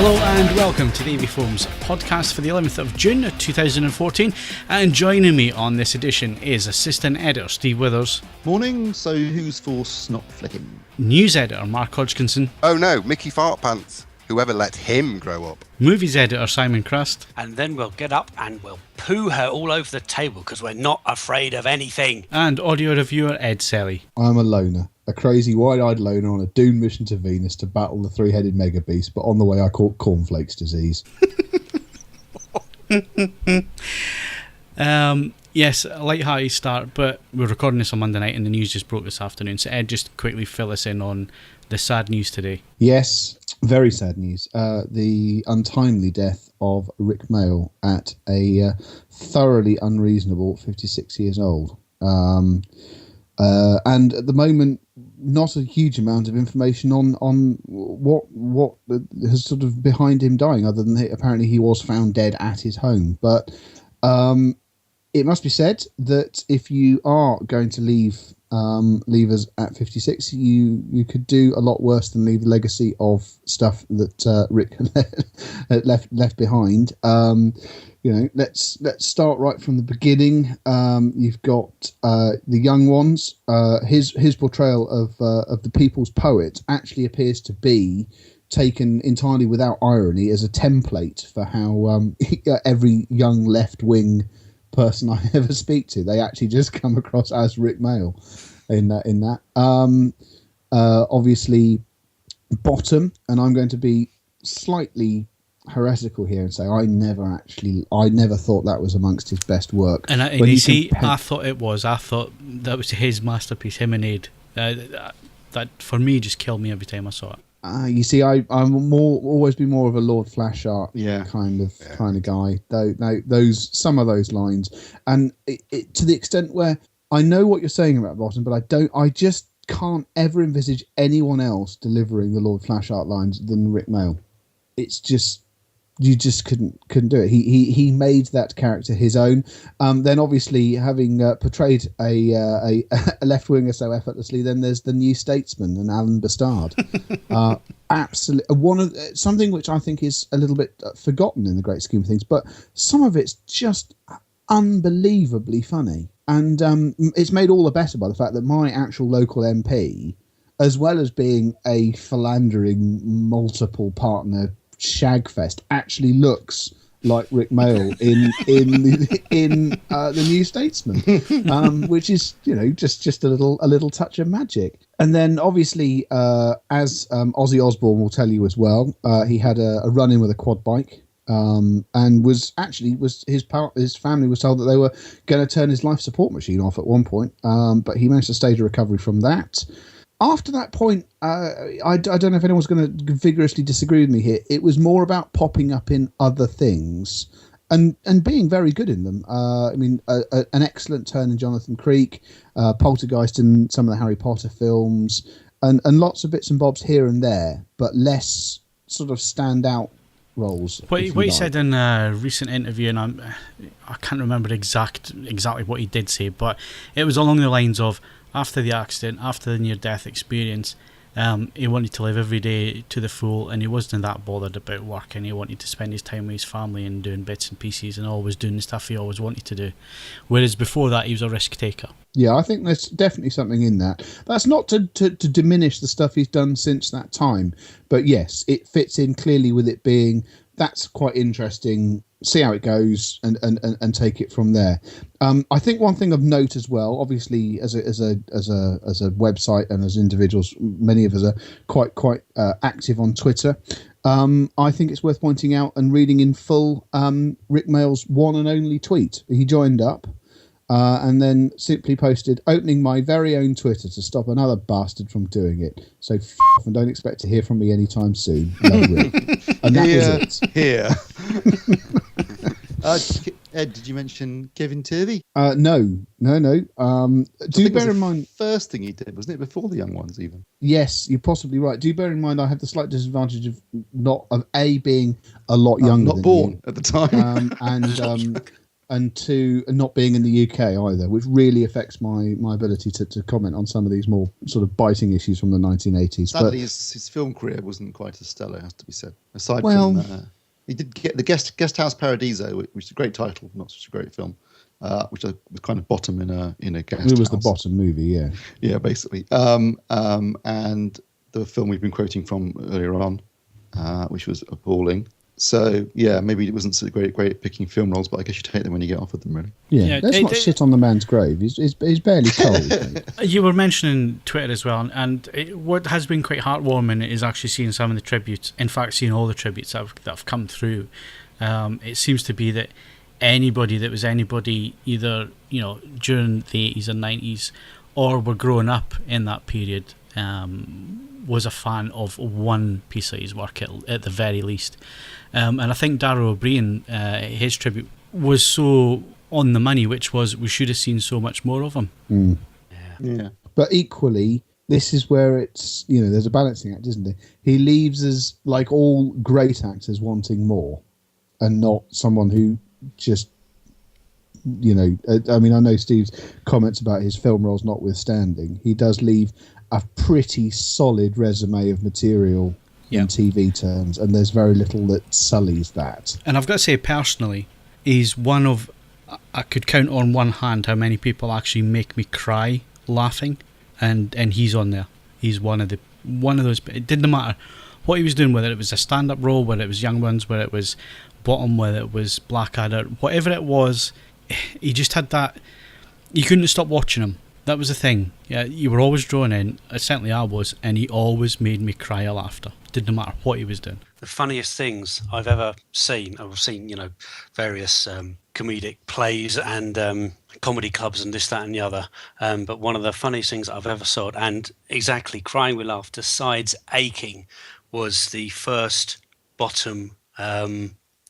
Hello and welcome to the AVForums podcast for the 11th of June 2014, and joining me on this edition is Assistant Editor Steve Withers. Morning, so who's for snot flicking? News Editor Mark Hodgkinson. Oh no, Mickey Fartpants. Whoever let him grow up. Movies Editor Simon Crust. And then we'll get up and we'll poo her all over the table because we're not afraid of anything. And Audio Reviewer Ed Selley. I'm a loner. A crazy wide-eyed loner on a doomed mission to Venus to battle the three-headed mega beast, but on the way I caught cornflakes disease. Yes, a light-hearted start, but we're recording this on Monday night and the news just broke this afternoon. So Ed, just quickly fill us in on the sad news today. Yes, very sad news. The untimely death of Rik Mayall at a thoroughly unreasonable 56 years old. And at the moment, not a huge amount of information on what has sort of behind him dying, other than apparently he was found dead at his home. But it must be said that if you are going to leave us at 56, you could do a lot worse than leave a legacy of stuff that Rik left behind. Let's start right from the beginning. You've got the young ones. His portrayal of the people's poet actually appears to be taken entirely without irony as a template for how every young left-wing person I ever speak to, they actually just come across as Rik Mayall in that. Obviously, bottom, and I'm going to be slightly heretical here and say I never thought that was amongst his best work. And I thought it was. I thought that was his masterpiece, him and Aid. That for me just killed me every time I saw it. You see, I'm always been more of a Lord Flashart kind of guy. Though some of those lines, and it to the extent where I know what you're saying about Bottom, but I just can't ever envisage anyone else delivering the Lord Flashart lines than Rik Mayall. It's just, you just couldn't do it. He made that character his own. Then obviously having portrayed a left-winger so effortlessly, then there's the New Statesman and Alan Bastard. Absolutely, something which I think is a little bit forgotten in the great scheme of things, but some of it's just unbelievably funny, and it's made all the better by the fact that my actual local MP, as well as being a philandering multiple partner shagfest, actually looks like Rik Mayall in the New Statesman, which is just a little touch of magic. And then obviously, as Ozzy Osbourne will tell you as well, he had a run in with a quad bike, and his family was told that they were going to turn his life support machine off at one point, but he managed to stage a recovery from that. After that point, I don't know if anyone's going to vigorously disagree with me here. It was more about popping up in other things and being very good in them. An excellent turn in Jonathan Creek, Poltergeist in some of the Harry Potter films, and lots of bits and bobs here and there, but less sort of standout roles. What he said in a recent interview, and I can't remember exactly what he did say, but it was along the lines of, after the accident, after the near-death experience, he wanted to live every day to the full, and he wasn't that bothered about work, and he wanted to spend his time with his family and doing bits and pieces and always doing the stuff he always wanted to do. Whereas before that, he was a risk taker. Yeah, I think there's definitely something in that. That's not to diminish the stuff he's done since that time, but yes, it fits in clearly with it being, that's quite interesting, see how it goes and take it from there. I think one thing of note as well, obviously as a website and as individuals, many of us are quite active on Twitter. I think it's worth pointing out and reading in full Rik Mayall's one and only tweet. He joined up and then simply posted, "Opening my very own Twitter to stop another bastard from doing it. So off and don't expect to hear from me anytime soon. Love, Rik." And that was it. Here. Ed, did you mention Kevin Turvey? No. Do bear in mind, first thing he did, wasn't it, before the young ones even? Yes, you're possibly right. Do bear in mind I have the slight disadvantage of being a lot younger, not born you. at the time, and two, not being in the UK either, which really affects my ability to comment on some of these more sort of biting issues from the 1980s. Sadly, But his film career wasn't quite as stellar, has to be said. Aside Well- from, he did get the Guest House Paradiso, which is a great title, not such a great film, which was kind of bottom in a guest house. it was the bottom movie, yeah. Yeah, basically. And the film we've been quoting from earlier on, which was appalling. So yeah, maybe it wasn't so great at picking film roles, but I guess you take them when you get offered them, really. Yeah, let's not shit on the man's grave. He's barely cold. mate. You were mentioning Twitter as well, and what has been quite heartwarming is actually seeing some of the tributes. In fact, seeing all the tributes that have come through. It seems to be that anybody that was anybody, either during the 80s and 90s, or were growing up in that period, was a fan of one piece of his work at the very least. And I think Darryl O'Brien, his tribute was so on the money, which was we should have seen so much more of him. Mm. Yeah. But equally, this is where it's, there's a balancing act, isn't there? He leaves us, like all great actors, wanting more, and not someone who just, I know Steve's comments about his film roles notwithstanding, he does leave a pretty solid resume of material in TV terms, and there's very little that sullies that. And I've got to say, personally, he's one of, I could count on one hand how many people actually make me cry laughing, and he's on there. He's one of those. It didn't matter what he was doing, whether it was a stand-up role, whether it was Young Ones, whether it was Bottom, whether it was Blackadder, whatever it was, he just had that. You couldn't stop watching him. That was the thing. Yeah, you were always drawn in. Certainly I was, and he always made me cry of laughter. Didn't matter what he was doing. The funniest things I've ever seen, I've seen, various comedic plays and comedy clubs and this, that and the other. But one of the funniest things I've ever saw, and exactly crying with laughter, sides aching, was the first Bottom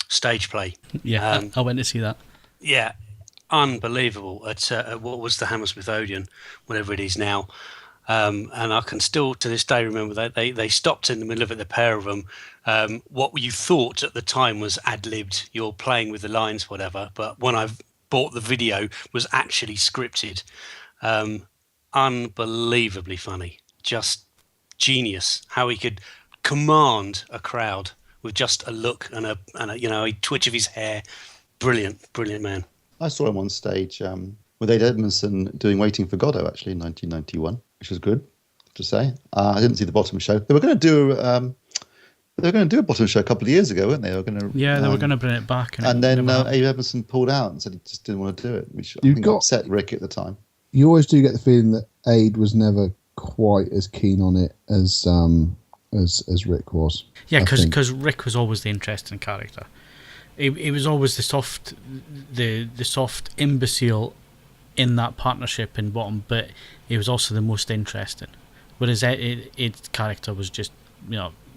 stage play. Yeah, I went to see that. Yeah, unbelievable at what was the Hammersmith Odeon, whatever it is now. And I can still to this day remember that they stopped in the middle of it, the pair of them. What you thought at the time was ad-libbed, you're playing with the lines, whatever. But when I bought the video, was actually scripted. Unbelievably funny. Just genius. How he could command a crowd with just a look and a twitch of his hair. Brilliant man. I saw him on stage with Ade Edmondson doing Waiting for Godot, actually, in 1991, which was good to say. I didn't see the Bottom show. They were going to do a Bottom show a couple of years ago, weren't they? They were going to bring it back. And then Ade Edmondson pulled out and said he just didn't want to do it, which I think upset Rick at the time. You always do get the feeling that Ade was never quite as keen on it as Rick was. Yeah, because Rick was always the interesting character. He was always the soft imbecile in that partnership in Bottom, but he was also the most interesting. Whereas Ed's character was just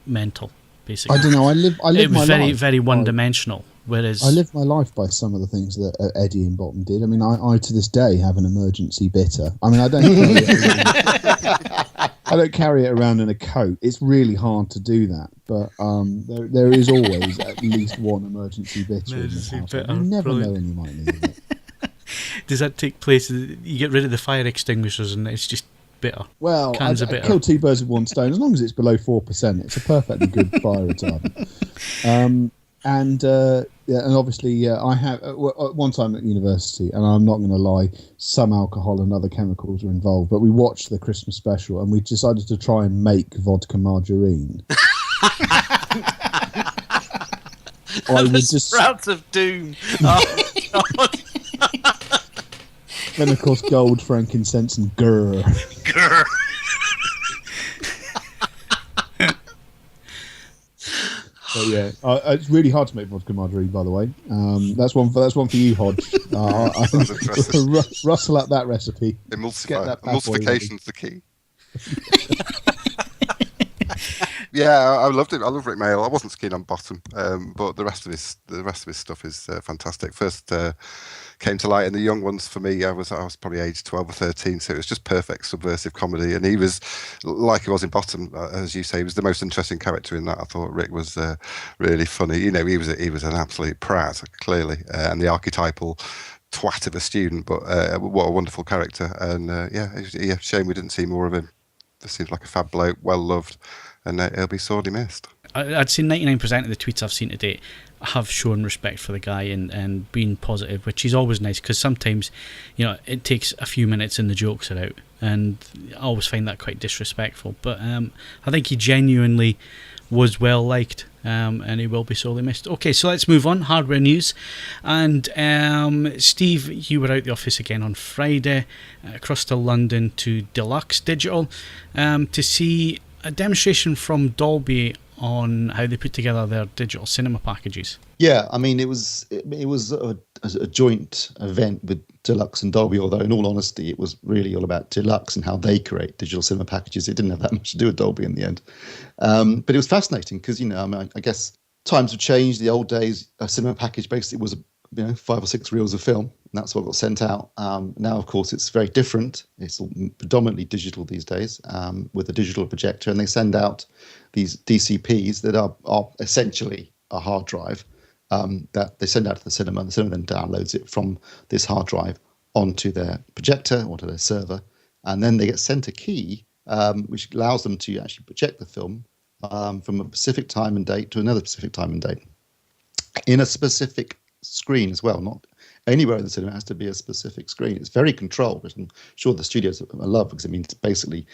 mental, basically. I don't know. I live it was my very life. very one-dimensional. Whereas I live my life by some of the things that Eddie and Bottom did. I mean, I to this day have an emergency bitter. I mean, I don't carry it around in a coat. It's really hard to do that, but there is always at least one emergency bitter in this house. You never know when you might need it. Does that take place? You get rid of the fire extinguishers and it's just bitter. Well, Cans of I bitter. kill two birds with one stone. As long as it's below 4%, it's a perfectly good fire retardant. And obviously, I have at one time at university, and I'm not going to lie, some alcohol and other chemicals were involved. But we watched the Christmas special, and we decided to try and make vodka margarine. Sprouts of doom. Oh, God. Then, of course, gold, frankincense, and grr. Grr. But yeah, it's really hard to make vodka margarine, by the way. That's one for you, Hodge. Rustle up that recipe. Emulsification's the key. Yeah, I loved it. I love Rik Mayall. I wasn't so keen on Bottom, but the rest of his stuff is fantastic. First came to light in The Young Ones for me. I was probably age 12 or 13, so it was just perfect subversive comedy. And he was like he was in Bottom, as you say, he was the most interesting character in that. I thought Rick was really funny. You know, he was an absolute prat, clearly, and the archetypal twat of a student. But what a wonderful character. And yeah, shame we didn't see more of him. This seems like a fab bloke, well loved. And he'll be sorely missed. I'd say 99% of the tweets I've seen to date have shown respect for the guy and been positive, which is always nice, because sometimes, you know, it takes a few minutes and the jokes are out, and I always find that quite disrespectful. But I think he genuinely was well liked, and he will be sorely missed. Okay, so let's move on. Hardware news. And Steve, you were out the office again on Friday, across to London to Deluxe Digital, to see a demonstration from Dolby on how they put together their digital cinema packages. Yeah, I mean, it was a joint event with Deluxe and Dolby, although in all honesty, it was really all about Deluxe and how they create digital cinema packages. It didn't have that much to do with Dolby in the end. But it was fascinating because, you know, I mean, I guess times have changed. The old days, a cinema package basically was, 5 or 6 reels of film, and that's what got sent out. Now, of course, it's very different. It's predominantly digital these days, with a digital projector, and they send out these DCPs that are essentially a hard drive that they send out to the cinema, and the cinema then downloads it from this hard drive onto their projector or to their server, and then they get sent a key which allows them to actually project the film from a specific time and date to another specific time and date in a specific screen as well. Not anywhere in the cinema, it has to be a specific screen. It's very controlled, which I'm sure the studios love, because it means basically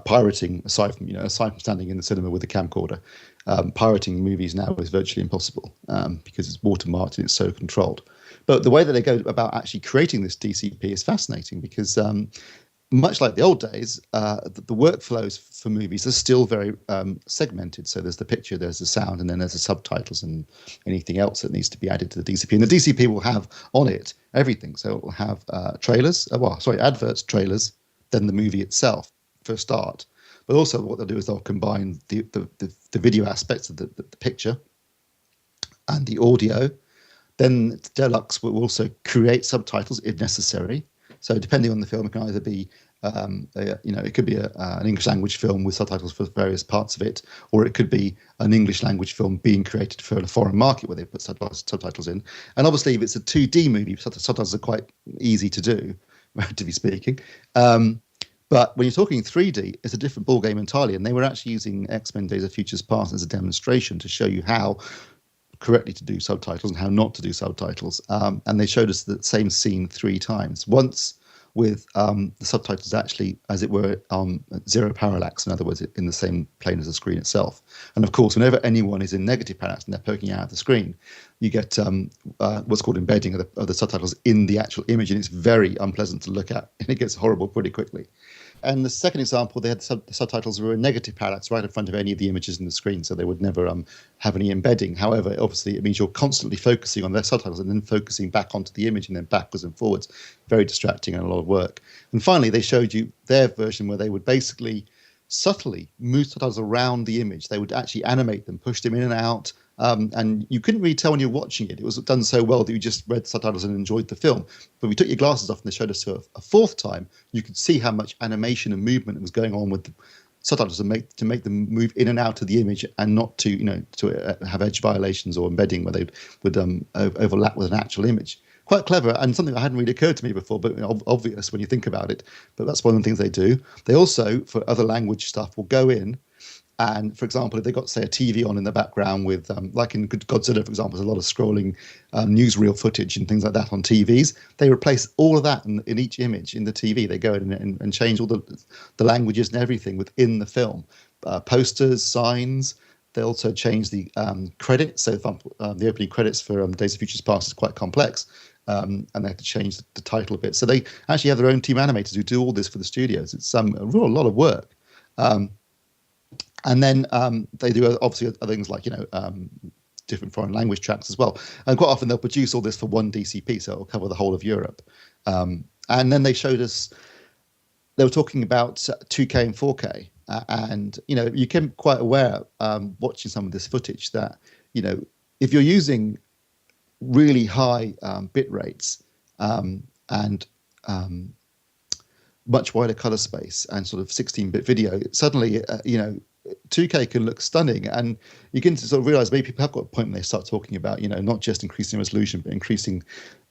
pirating, aside from standing in the cinema with a camcorder, pirating movies now is virtually impossible because it's watermarked and it's so controlled. But the way that they go about actually creating this DCP is fascinating, because much like the old days, the workflows for movies are still very segmented. So there's the picture, there's the sound, and then there's the subtitles and anything else that needs to be added to the DCP. And the DCP will have on it everything. So it will have adverts, trailers, then the movie itself for a start. But also what they'll do is they'll combine the video aspects of the picture and the audio. Then Deluxe will also create subtitles if necessary. So depending on the film, it can either be, it could be an English language film with subtitles for various parts of it, or it could be an English language film being created for a foreign market where they put subtitles in. And obviously, if it's a 2D movie, subtitles are quite easy to do, relatively speaking. But when you're talking 3D, it's a different ballgame entirely. And they were actually using X-Men Days of Futures Past as a demonstration to show you how correctly to do subtitles and how not to do subtitles. And they showed us the same scene 3 times. Once with the subtitles actually, as it were, zero parallax, in other words, in the same plane as the screen itself. And of course, whenever anyone is in negative parallax and they're poking out of the screen, you get what's called embedding of the subtitles in the actual image, and it's very unpleasant to look at, and it gets horrible pretty quickly. And the second example, they had the subtitles were in negative parallax right in front of any of the images in the screen, so they would never have any embedding. However, obviously, it means you're constantly focusing on their subtitles and then focusing back onto the image and then backwards and forwards. Very distracting and a lot of work. And finally, they showed you their version where they would basically subtly move subtitles around the image. They would actually animate them, push them in and out, and you couldn't really tell when you were watching it. It was done so well that you just read the subtitles and enjoyed the film. But we took your glasses off and they showed us a 4th time. You could see how much animation and movement was going on with the subtitles to make them move in and out of the image, and not to have edge violations or embedding where they would overlap with an actual image. Quite clever, and something that hadn't really occurred to me before, but obvious when you think about it. But that's one of the things they do. They also, for other language stuff, will go in and, for example, if they've got, say, a TV on in the background with, like in Godzilla, for example, there's a lot of scrolling newsreel footage and things like that on TVs. They replace all of that in each image in the TV. They go in and change all the languages and everything within the film. Posters, signs. They also change the credits. So the opening credits for Days of Futures Past is quite complex. And they have to change the title a bit. So they actually have their own team animators who do all this for the studios. It's a lot of work. And then they do obviously other things like, different foreign language tracks as well. And quite often they'll produce all this for one DCP, so it'll cover the whole of Europe. And then they showed us, they were talking about 2K and 4K. and you became quite aware watching some of this footage that if you're using really high bit rates and much wider color space and sort of 16-bit video, suddenly 2K can look stunning, and you can sort of realize maybe people have got a point when they start talking about not just increasing resolution but increasing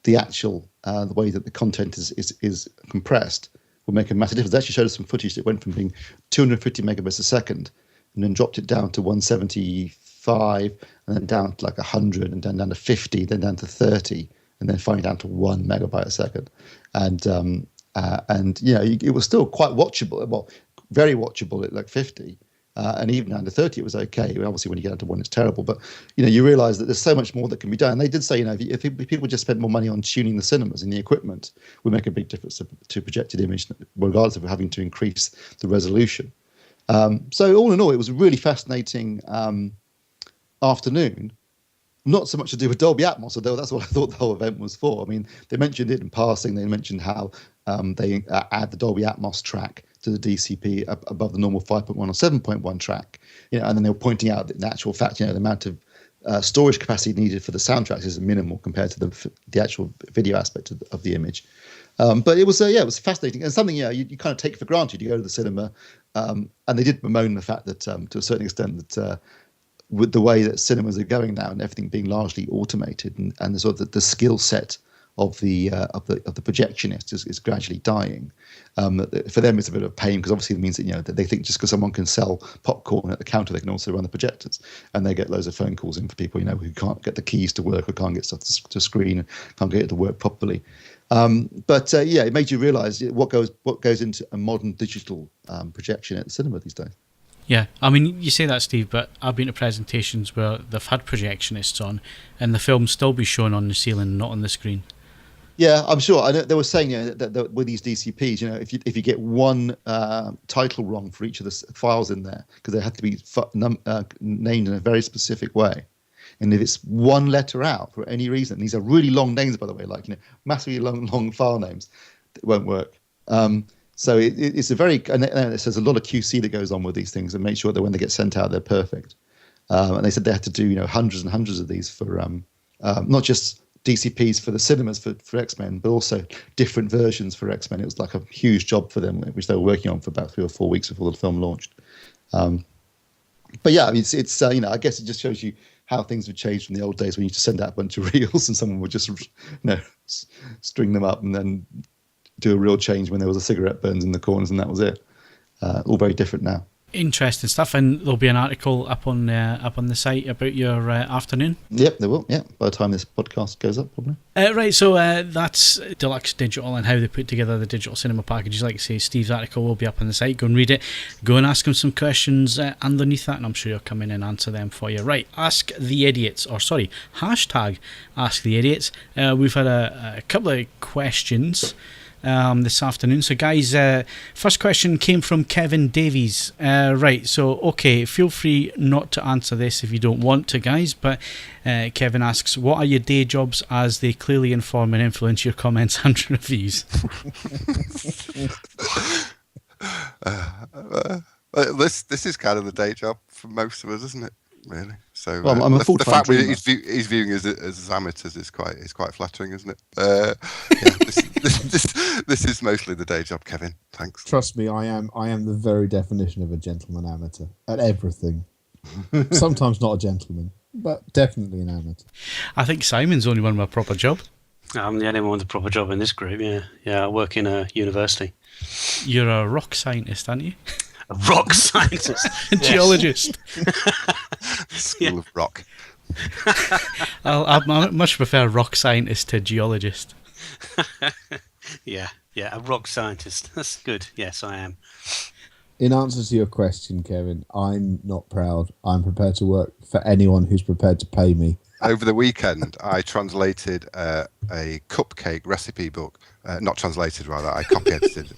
the actual the way that the content is compressed will make a massive difference. They actually showed us some footage that went from being 250 megabits a second and then dropped it down to 175 and then down to like 100 and then down to 50, then down to 30 and then finally down to 1 megabyte a second. And it was still quite watchable, well, very watchable at like 50. And even down to 30, it was okay. Obviously, when you get down to 1, it's terrible. But you realise that there's so much more that can be done. And they did say, if people just spent more money on tuning the cinemas and the equipment, would make a big difference to projected image, regardless of having to increase the resolution. So all in all, it was a really fascinating afternoon. Not so much to do with Dolby Atmos, although that's what I thought the whole event was for. I mean, they mentioned it in passing. They mentioned how they add the Dolby Atmos track to the DCP above the normal 5.1 or 7.1 track. And then they were pointing out that in actual fact, the amount of storage capacity needed for the soundtracks is minimal compared to the actual video aspect of the image. But it was it was fascinating and something you kind of take for granted. You go to the cinema, and they did bemoan the fact that to a certain extent that with the way that cinemas are going now and everything being largely automated and the sort of the skill set of the projectionist is gradually dying. For them, it's a bit of a pain because obviously it means that they think just because someone can sell popcorn at the counter, they can also run the projectors, and they get loads of phone calls in for people who can't get the keys to work or can't get stuff to screen, can't get it to work properly. But it made you realise what goes into a modern digital projection at the cinema these days. Yeah, I mean, you say that, Steve, but I've been to presentations where they've had projectionists on and the film still be shown on the ceiling, not on the screen. Yeah, I'm sure. I know they were saying that with these DCPs, if you get one title wrong for each of the files in there, because they have to be named in a very specific way, and if it's one letter out for any reason, these are really long names, by the way, like massively long file names, it won't work. So it's a very, and there's a lot of QC that goes on with these things and make sure that when they get sent out, they're perfect. And they said they had to do hundreds and hundreds of these for not just DCPs for the cinemas for X-Men, but also different versions for X-Men. It was like a huge job for them, which they were working on for about 3 or 4 weeks before the film launched. But yeah, I mean, it's I guess it just shows you how things have changed from the old days when you just send out a bunch of reels and someone would just string them up and then do a real change when there was a cigarette burns in the corners and that was it. All very different now. Interesting stuff, and there'll be an article up on the site about your afternoon. Yep, there will. Yeah, by the time this podcast goes up, probably. Right, so that's Deluxe Digital and how they put together the digital cinema packages. Like I say, Steve's article will be up on the site. Go and read it. Go and ask him some questions underneath that, and I'm sure he'll come in and answer them for you. Right, hashtag Ask the Idiots. We've had a couple of questions this afternoon. So guys, first question came from Kevin Davies. Right, so okay, feel free not to answer this if you don't want to, guys, but Kevin asks, what are your day jobs as they clearly inform and influence your comments and reviews? This is kind of the day job for most of us, isn't it? Really. So well, I'm a the fact he's viewing us as amateurs is quite flattering, isn't it? This is mostly the day job, Kevin. Thanks. Trust me, I am the very definition of a gentleman amateur at everything. Sometimes not a gentleman, but definitely an amateur. I think Simon's the only one with a proper job. I'm the only one with a proper job in this group. Yeah. I work in a university. You're a rock scientist, aren't you? A rock scientist. Geologist. School of rock. I much prefer rock scientist to geologist. Yeah, a rock scientist. That's good. Yes, I am. In answer to your question, Kevin, I'm not proud. I'm prepared to work for anyone who's prepared to pay me. over the weekend, I translated a cupcake recipe book. Not translated, rather. I copy edited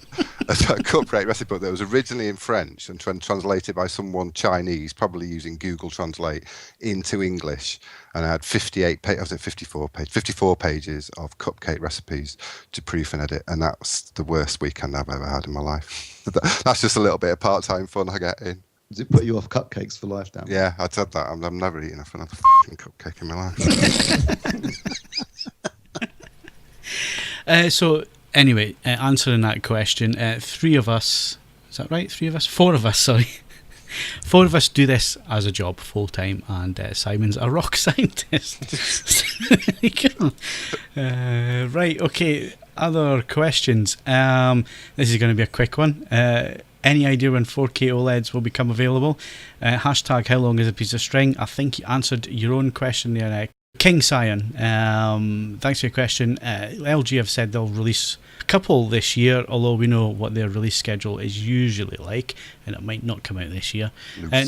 a cupcake recipe book that was originally in French and translated by someone Chinese, probably using Google Translate, into English. And I had 54 pages of cupcake recipes to proof and edit. And that's the worst weekend I've ever had in my life. That's just a little bit of part-time fun I get in. Does it put you off cupcakes for life, Dan? Yeah, I said that. I'm never eating another f***ing cupcake in my life. So, anyway, answering that question, 3 of us, is that right? 3 of us? 4 of us, sorry. 4 of us do this as a job full-time, and Simon's a rock scientist. Right, okay, other questions. This is going to be a quick one. Any idea when 4K OLEDs will become available? Hashtag how long is a piece of string? I think you answered your own question there, King Scion. Thanks for your question. LG have said they'll release a couple this year, although we know what their release schedule is usually like, and it might not come out this year.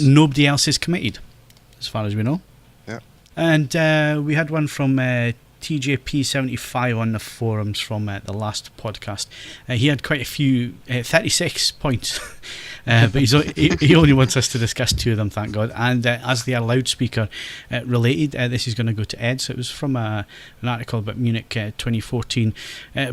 Nobody else is committed, as far as we know. Yeah. And we had one from TJP75 on the forums from the last podcast. He had quite a few, 36 points, but he only wants us to discuss 2 of them, thank God. And as they are loudspeaker related, this is going to go to Ed. So it was from an article about Munich 2014.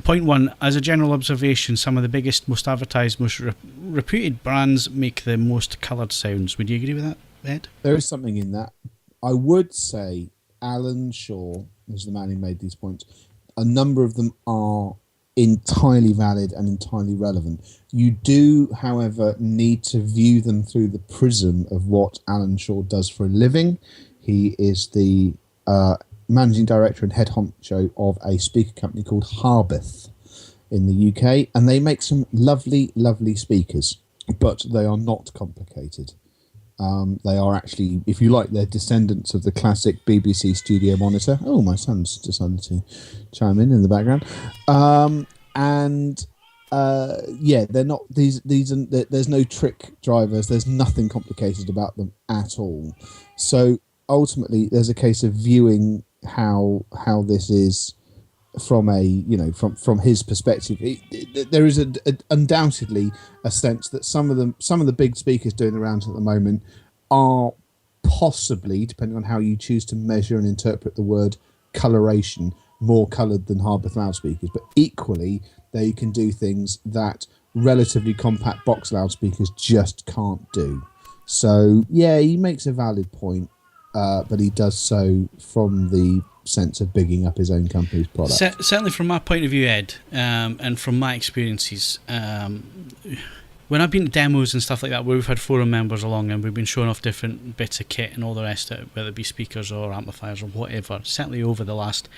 Point 1, as a general observation, some of the biggest, most advertised, most reputed brands make the most coloured sounds. Would you agree with that, Ed? There is something in that. I would say Alan Shaw is the man who made these points. A number of them are entirely valid and entirely relevant. You do, however, need to view them through the prism of what Alan Shaw does for a living. He is the managing director and head honcho of a speaker company called Harbeth in the UK, and they make some lovely, lovely speakers, but they are not complicated. They are actually, if you like, they're descendants of the classic BBC studio monitor. Oh, my son's decided to chime in the background. Yeah, they're not these. There's no trick drivers. There's nothing complicated about them at all. So ultimately, there's a case of viewing how this is from from his perspective. There is undoubtedly a sense that some of the big speakers doing the rounds at the moment are possibly, depending on how you choose to measure and interpret the word coloration, more coloured than Harbeth loudspeakers, but equally they can do things that relatively compact box loudspeakers just can't do. So yeah, he makes a valid point, but he does so from the sense of bigging up his own company's product. Certainly from my point of view, Ed, and from my experiences, when I've been to demos and stuff like that, where we've had forum members along and we've been showing off different bits of kit and all the rest of it, whether it be speakers or amplifiers or whatever, certainly over the last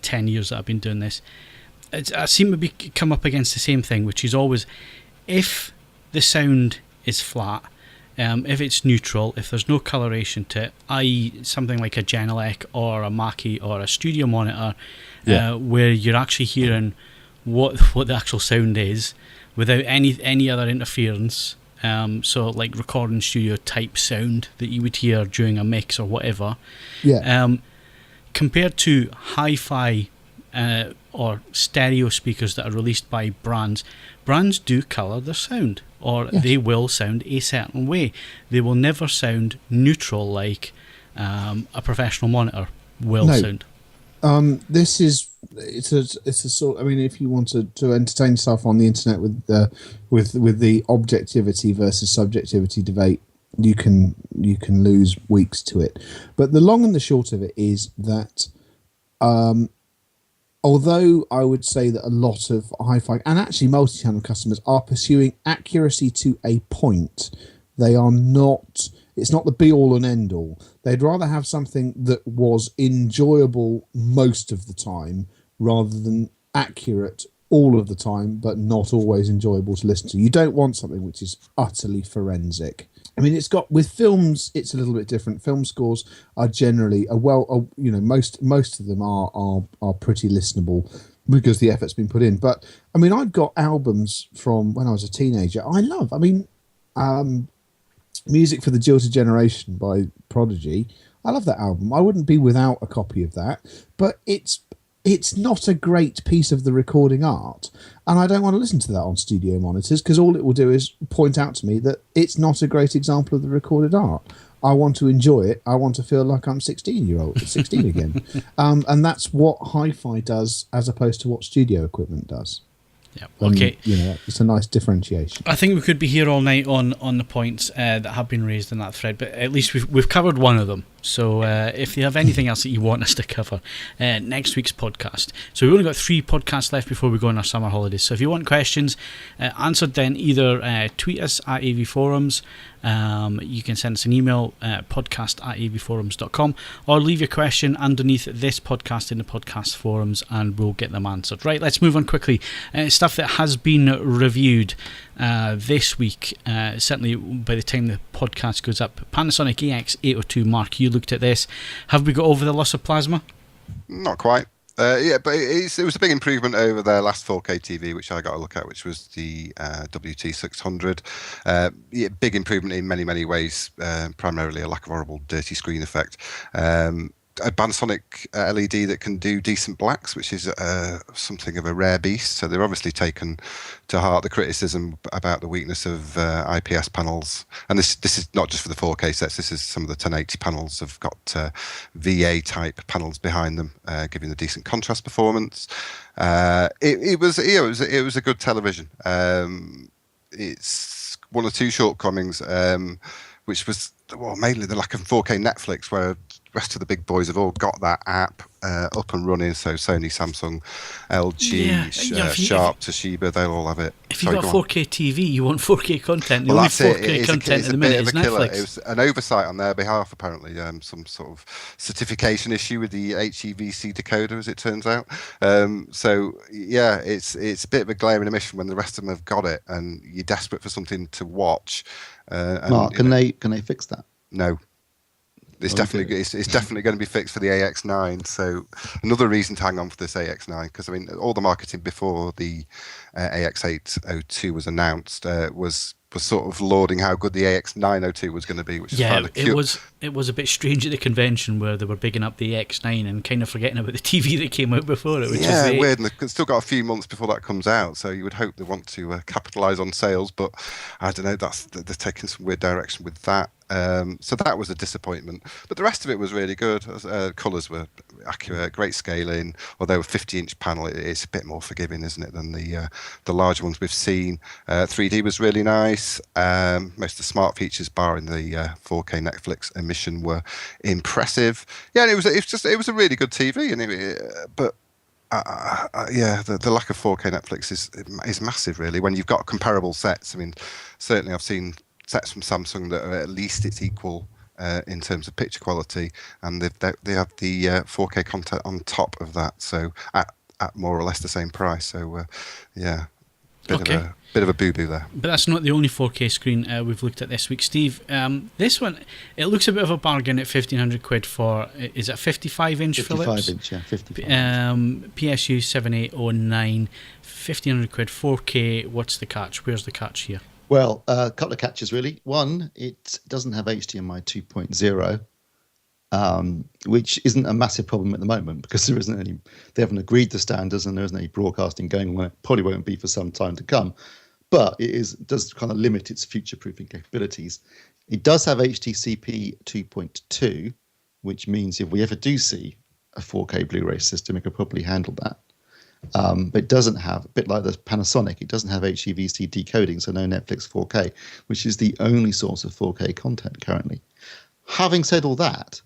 10 years that I've been doing this, I seem to come up against the same thing, which is always, if the sound is flat, if it's neutral, if there's no coloration to it, i.e. something like a Genelec or a Mackie or a studio monitor, where you're actually hearing what the actual sound is without any other interference, so like recording studio type sound that you would hear during a mix or whatever, compared to hi-fi or stereo speakers that are released by brands do colour their sound, or they will sound a certain way. They will never sound neutral like a professional monitor will sound. It's a sort. I mean, if you want to entertain yourself on the internet with the objectivity versus subjectivity debate, you can lose weeks to it. But the long and the short of it is that, although I would say that a lot of hi-fi and actually multi-channel customers are pursuing accuracy to a point, they are not. It's not the be-all and end-all. They'd rather have something that was enjoyable most of the time rather than accurate all of the time, but not always enjoyable to listen to. You don't want something which is utterly forensic. I mean, with films, it's a little bit different. Film scores are generally most of them are pretty listenable because the effort's been put in. But I mean, I've got albums from when I was a teenager. Music for the Jilted Generation by Prodigy. I love that album. I wouldn't be without a copy of that, but it's not a great piece of the recording art, and I don't want to listen to that on studio monitors because all it will do is point out to me that it's not a great example of the recorded art. I want to enjoy it. I want to feel like I'm 16 again. And that's what hi-fi does as opposed to what studio equipment does. Yeah. Okay. It's a nice differentiation. I think we could be here all night on the points that have been raised in that thread, but at least we've covered one of them. So if you have anything else that you want us to cover, next week's podcast. So we've only got 3 podcasts left before we go on our summer holidays. So if you want questions answered, then either tweet us at AVForums. You can send us an email, podcast@avforums.com, or leave your question underneath this podcast in the podcast forums and we'll get them answered. Right, let's move on quickly. Stuff that has been reviewed this week, certainly by the time the podcast goes up. Panasonic AX802. Mark, you looked at this. Have we got over the loss of plasma? Not quite. Yeah, but it was a big improvement over their last 4K TV, which I got a look at, which was the WT600. Yeah, big improvement in many, many ways, primarily a lack of horrible dirty screen effect. A Panasonic LED that can do decent blacks, which is something of a rare beast. So they've obviously taken to heart the criticism about the weakness of IPS panels. And this is not just for the 4K sets. This is some of the 1080 panels have got VA type panels behind them, giving the decent contrast performance. It was a good television. It's one or two shortcomings, which was mainly the lack of 4K Netflix, where rest of the big boys have all got that app up and running. So Sony, Samsung, LG, Sharp, Toshiba, they'll all have it. If you've got a 4K TV, you want 4K content. The only 4K content at the minute is Netflix. It was an oversight on their behalf, apparently. Some sort of certification issue with the HEVC decoder, as it turns out. So yeah, it's a bit of a glaring omission when the rest of them have got it, and you're desperate for something to watch. Mark, can they fix that? No. It's definitely going to be fixed for the AX9. So another reason to hang on for this AX9, because I mean, all the marketing before the AX802 was announced was sort of lauding how good the AX902 was going to be, which is it was a bit strange at the convention where they were bigging up the X9 and kind of forgetting about the TV that came out before it. Which is weird, and they've still got a few months before that comes out, so you would hope they want to capitalise on sales, but I don't know. They're taking some weird direction with that. So that was a disappointment, but the rest of it was really good. Colours were accurate, great scaling. Although a 50-inch panel, it's a bit more forgiving, isn't it, than the larger ones we've seen. 3D was really nice. Most of the smart features, barring the 4K Netflix emission, were impressive. Yeah, and it was a really good TV. And the lack of 4K Netflix is massive, really. When you've got comparable sets, I mean, certainly I've seen sets from Samsung that are at least its equal in terms of picture quality, and they have the 4K content on top of that, so at more or less the same price. So bit of a boo-boo there. But that's not the only 4K screen we've looked at this week, Steve. This one, it looks a bit of a bargain at £1,500 for, is it a 55-inch Philips? 55-inch, yeah, 55. PSU 7809, £1,500, 4K. What's the catch? Where's the catch here? Well, a couple of catches, really. One, it doesn't have HDMI 2.0, which isn't a massive problem at the moment because there isn't any. They haven't agreed the standards, and there isn't any broadcasting going on. It probably won't be for some time to come. But it does kind of limit its future-proofing capabilities. It does have HDCP 2.2, which means if we ever do see a 4K Blu-ray system, it could probably handle that. But it doesn't have, a bit like the Panasonic, it doesn't have HEVC decoding, so no Netflix 4K, which is the only source of 4K content currently. Having said all that,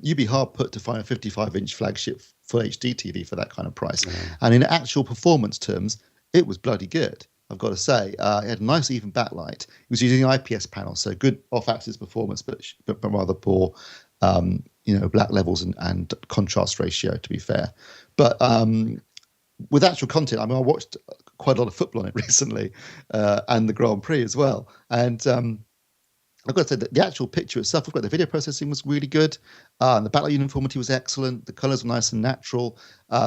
you'd be hard put to find a 55-inch flagship Full HD TV for that kind of price. Mm. And in actual performance terms, it was bloody good, I've got to say. It had a nice even backlight. It was using an IPS panel, so good off-axis performance, but rather poor black levels and contrast ratio, to be fair. But with actual content, I mean, I watched quite a lot of football on it recently, and the Grand Prix as well. And I've got to say that the actual picture itself, the video processing was really good, and the backlight uniformity was excellent. The colours were nice and natural.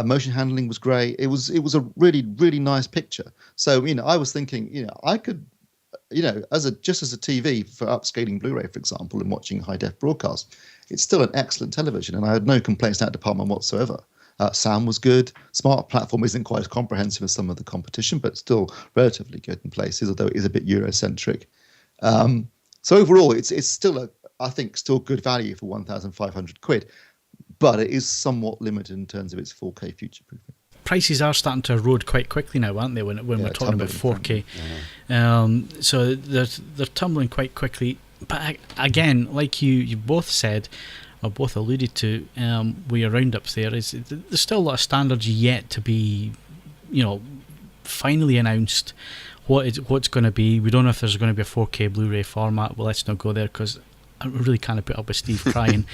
Motion handling was great. It was a really, really nice picture. So I was thinking, I could, as a TV for upscaling Blu-ray, for example, and watching high def broadcast, it's still an excellent television, and I had no complaints in that department whatsoever. Sound was good. Smart platform isn't quite as comprehensive as some of the competition, but still relatively good in places, although it is a bit Eurocentric. So overall, it's still I think still good value for £1,500, but it is somewhat limited in terms of its 4K future-proofing. Prices are starting to erode quite quickly now, aren't they? When we're talking about 4K, so they're tumbling quite quickly. But again, like you both said, or both alluded to, with your roundups there's still a lot of standards yet to be, finally announced. What's going to be? We don't know if there's going to be a 4K Blu-ray format. Well, let's not go there because I really can't put up with Steve crying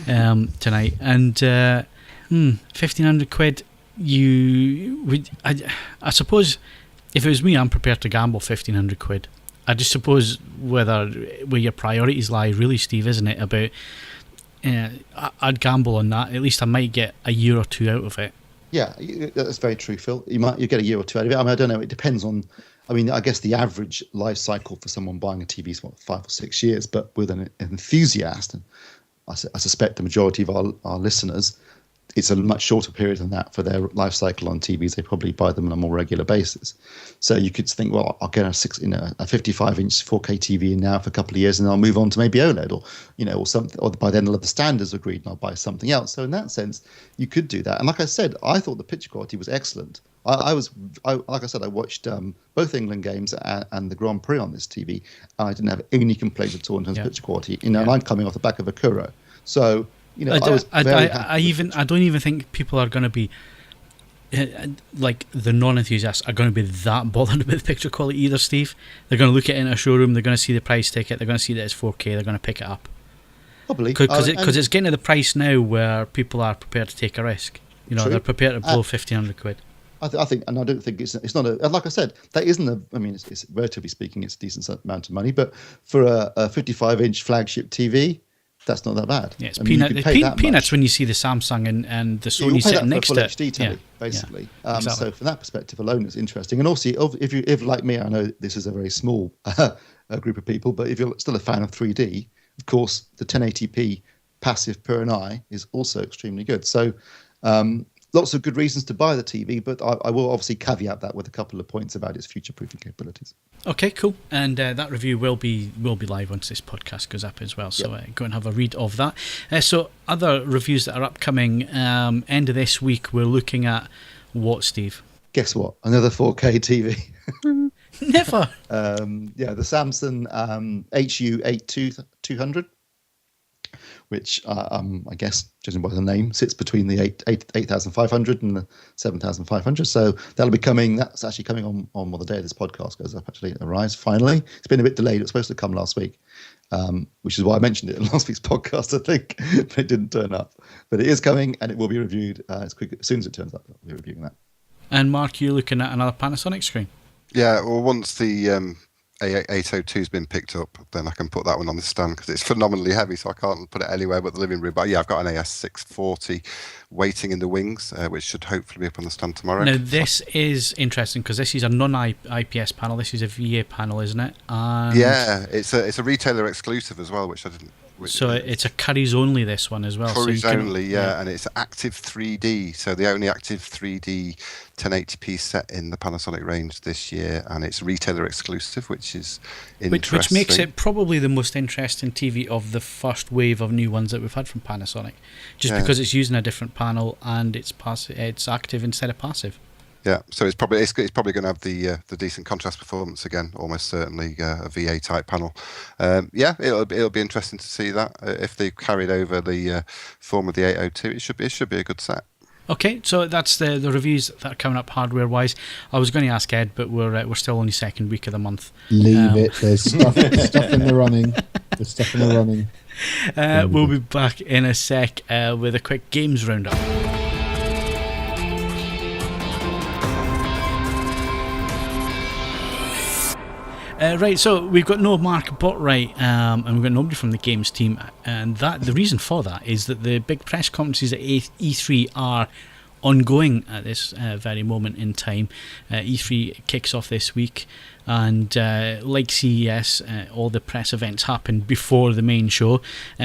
tonight. And £1,500. I suppose if it was me, I'm prepared to gamble £1,500. I just suppose where your priorities lie, really, Steve, isn't it? About I'd gamble on that. At least I might get a year or two out of it. Yeah, that's very true, Phil. You get a year or two out of it. I mean, I don't know. It depends on. I mean, I guess the average life cycle for someone buying a TV is 5 or 6 years. But with an enthusiast, and I suspect the majority of our listeners, it's a much shorter period than that for their life cycle on TVs. They probably buy them on a more regular basis. So you could think, well, I'll get a 55-inch 4K TV in now for a couple of years, and I'll move on to maybe OLED, or something. Or by then, all of the standards agreed, and I'll buy something else. So in that sense, you could do that. And like I said, I thought the picture quality was excellent. I watched both England games and the Grand Prix on this TV, and I didn't have any complaints at all in terms of picture quality. And I'm coming off the back of a Kuro, so. I don't even think people are going to be like the non-enthusiasts are going to be that bothered about the picture quality either, Steve. They're going to look at it in a showroom. They're going to see the price ticket. They're going to see that it's 4K. They're going to pick it up. Probably because it's getting to the price now where people are prepared to take a risk. They're prepared to blow £1,500. I think, and I don't think it's not a. Like I said, that isn't a. I mean, it's relatively speaking, it's a decent amount of money, but for a 55-inch flagship TV. That's not that bad. Yeah, it's peanuts when you see the Samsung and the Sony sitting next to it. HD telly, basically. Exactly. So from that perspective alone, it's interesting. And also, if like me, I know this is a very small group of people, but if you're still a fan of 3D, of course, the 1080p passive per an eye is also extremely good. So lots of good reasons to buy the TV, but I will obviously caveat that with a couple of points about its future-proofing capabilities. Okay, cool. And that review will be live once this podcast goes up as well, so go and have a read of that. So other reviews that are upcoming, end of this week, we're looking at what, Steve? Guess what? Another 4K TV. Never. The Samsung HU8200. Which I guess, judging by the name, sits between the 8,500 and the 7,500. So that'll be coming. That's actually coming on the day this podcast goes up. Actually, it arrives finally. It's been a bit delayed. It was supposed to come last week, which is why I mentioned it in last week's podcast, I think, but it didn't turn up. But it is coming, and it will be reviewed as soon as it turns up. We'll be reviewing that. And Mark, you're looking at another Panasonic screen. Yeah. Well, once the A802's been picked up, then I can put that one on the stand because it's phenomenally heavy, so I can't put it anywhere but the living room. But yeah, I've got an AS640 waiting in the wings, which should hopefully be up on the stand tomorrow. Now, this is interesting because this is a non-IPS panel. This is a VA panel, isn't it? And yeah, it's a retailer exclusive as well, which I didn't. So it's a Curry's only, this one as well. Curry's only, and it's active 3D. So the only active 3D 1080p set in the Panasonic range this year, and it's retailer exclusive, which is interesting. Which makes it probably the most interesting TV of the first wave of new ones that we've had from Panasonic, just because it's using a different panel and it's active instead of passive. Yeah, so it's probably going to have the decent contrast performance again, almost certainly a VA type panel. It'll be interesting to see that if they carried over the form of the 802. It should be a good set. Okay, so that's the reviews that are coming up hardware wise. I was going to ask Ed, but we're still only second week of the month. Leave it. There's stuff in the running. There's stuff in the running. We'll be back in a sec with a quick games roundup. Right, so we've got no Mark Botwright, and we've got nobody from the games team, and the reason for that is that the big press conferences at E3 are ongoing at this very moment in time. E3 kicks off this week, and like CES, all the press events happen before the main show.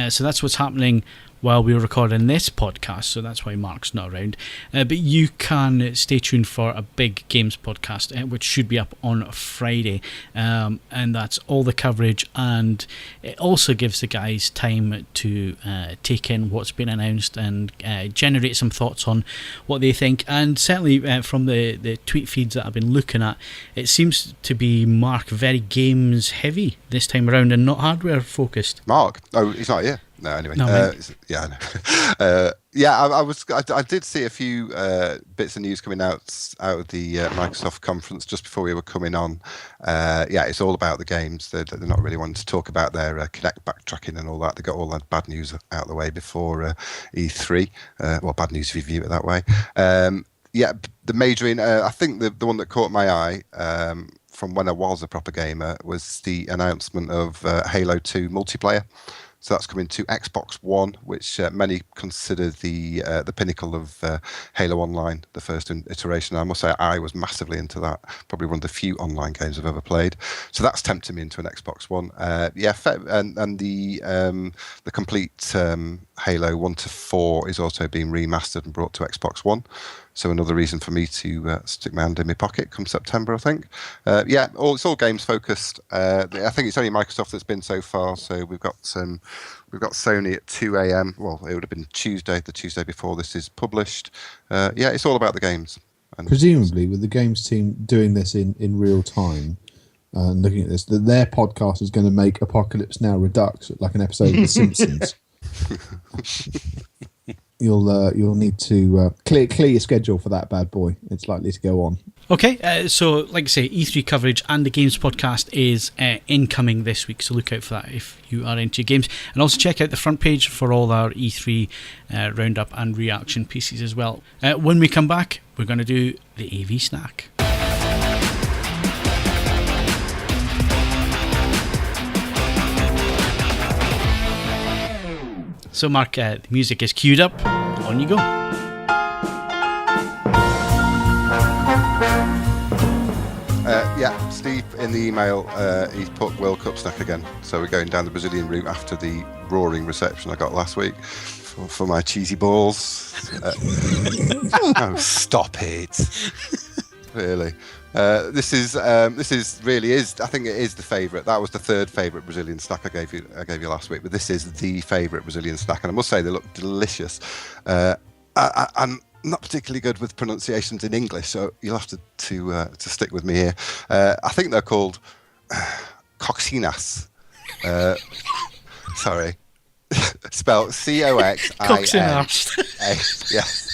So that's what's happening while we're recording this podcast, so that's why Mark's not around. But you can stay tuned for a big games podcast, which should be up on Friday, and that's all the coverage, and it also gives the guys time to take in what's been announced and generate some thoughts on what they think. And certainly from the tweet feeds that I've been looking at, it seems to be Mark very games heavy this time around and not hardware focused. Mark? Oh, he's not here. No, anyway. No, yeah, I know. I did see a few bits of news coming out of the Microsoft conference just before we were coming on. It's all about the games. They're not really wanting to talk about their Kinect backtracking and all that. They got all that bad news out of the way before E3. Well, bad news if you view it that way. The majoring. I think the one that caught my eye from when I was a proper gamer was the announcement of Halo 2 multiplayer. So that's coming to Xbox One, which many consider the pinnacle of Halo Online, the first iteration. I must say I was massively into that. Probably one of the few online games I've ever played. So that's tempted me into an Xbox One. And the complete Halo 1 to 4 is also being remastered and brought to Xbox One. So another reason for me to stick my hand in my pocket come September, I think. It's all games focused. I think it's only Microsoft that's been so far. So we've got Sony at 2 a.m. Well, it would have been the Tuesday before this is published. It's all about the games. And presumably, with the games team doing this in real time and looking at this, their podcast is going to make Apocalypse Now Redux like an episode of The Simpsons. You'll need to clear your schedule for that bad boy. It's likely to go on. Okay, so like I say, E3 coverage and the games podcast is incoming this week, so look out for that if you are into games. And also check out the front page for all our E3 roundup and reaction pieces as well. When we come back, we're going to do the AV snack. So Mark, the music is queued up. On you go. Steve in the email, he's put World Cup snack again. So we're going down the Brazilian route after the roaring reception I got last week for my cheesy balls. Oh, stop it! Really. This is really is. I think it is the favourite. That was the third favourite Brazilian snack I gave you last week. But this is the favourite Brazilian snack, and I must say they look delicious. I'm not particularly good with pronunciations in English, so you'll have to stick with me here. I think they're called coxinas. Sorry, spelled Coxinas. Yes.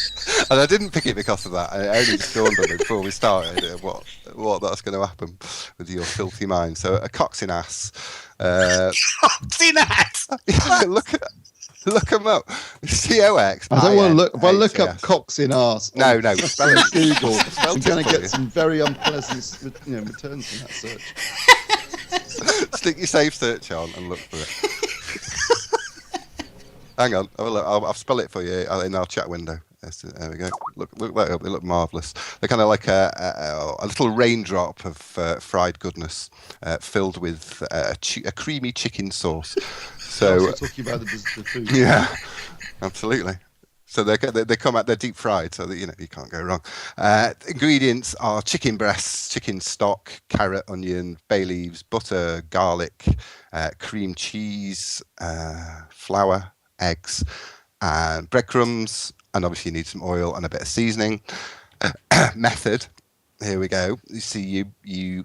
And I didn't pick it because of that. It only just dawned on me before we started what that's going to happen with your filthy mind. So a coxinas. Coxinas. Look them up. COX. I don't want to look. If I look up cocks in arse, no. Spell it. Google. I'm going to get some very unpleasant, returns from that search. Stick your safe search on and look for it. Hang on. I'll spell it for you in our chat window. There we go. Look that up. They look marvellous. They're kind of like a little raindrop of fried goodness, filled with a creamy chicken sauce. So talking about the food. Yeah, absolutely. So they come out. They're deep fried, so that you can't go wrong. Ingredients are chicken breasts, chicken stock, carrot, onion, bay leaves, butter, garlic, cream cheese, flour, eggs, and breadcrumbs. And obviously you need some oil and a bit of seasoning. Method. Here we go. You see, you